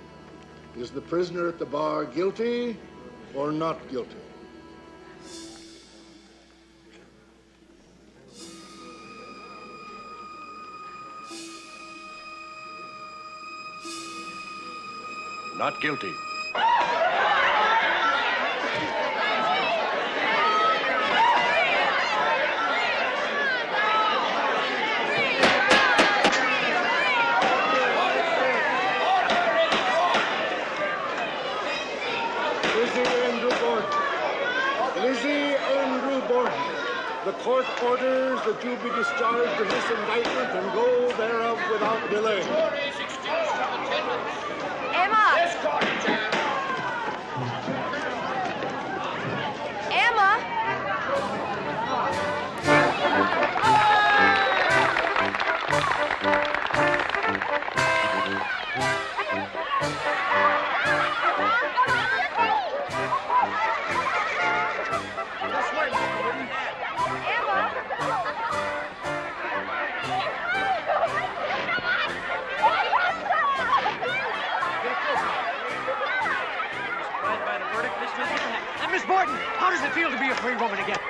Is the prisoner at the bar guilty or not guilty? Not guilty. The court orders that you be discharged of this indictment and go thereof without delay. Emma! Emma! moment again.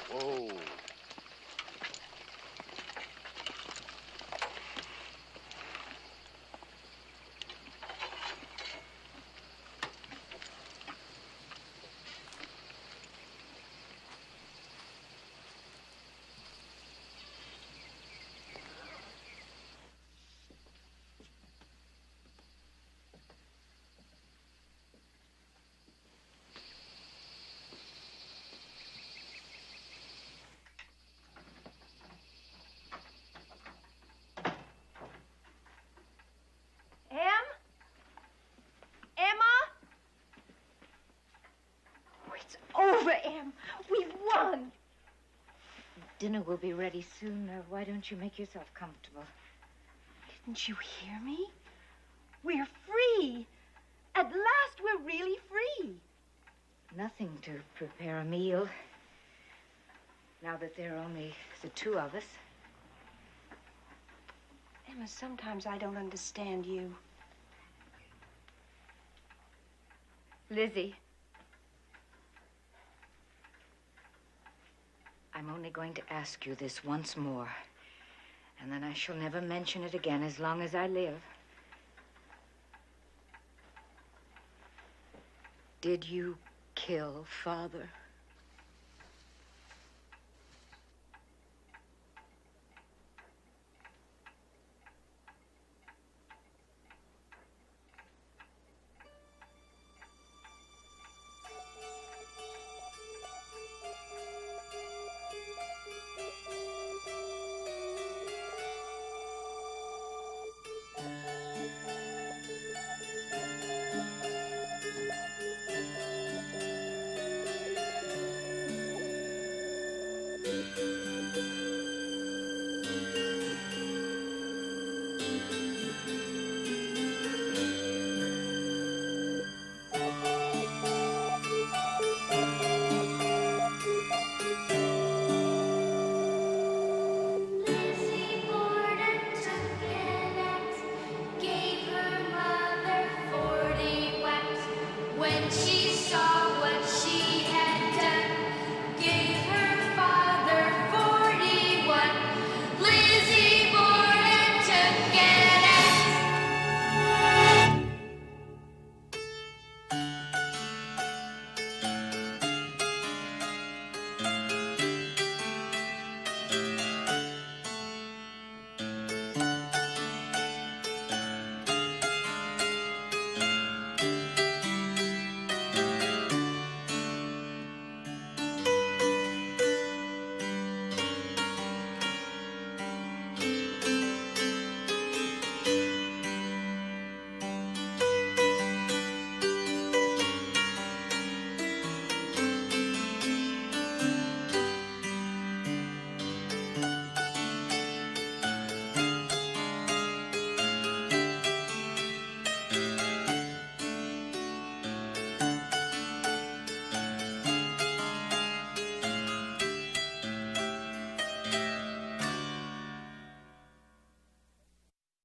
Whoa. Over, Em. We've won. Dinner will be ready soon. Why don't you make yourself comfortable? Didn't you hear me? We're free. At last, we're really free. Nothing to prepare a meal. Now that there are only the two of us. Emma, sometimes I don't understand you. Lizzie. I'm only going to ask you this once more, and then I shall never mention it again as long as I live. Did you kill Father?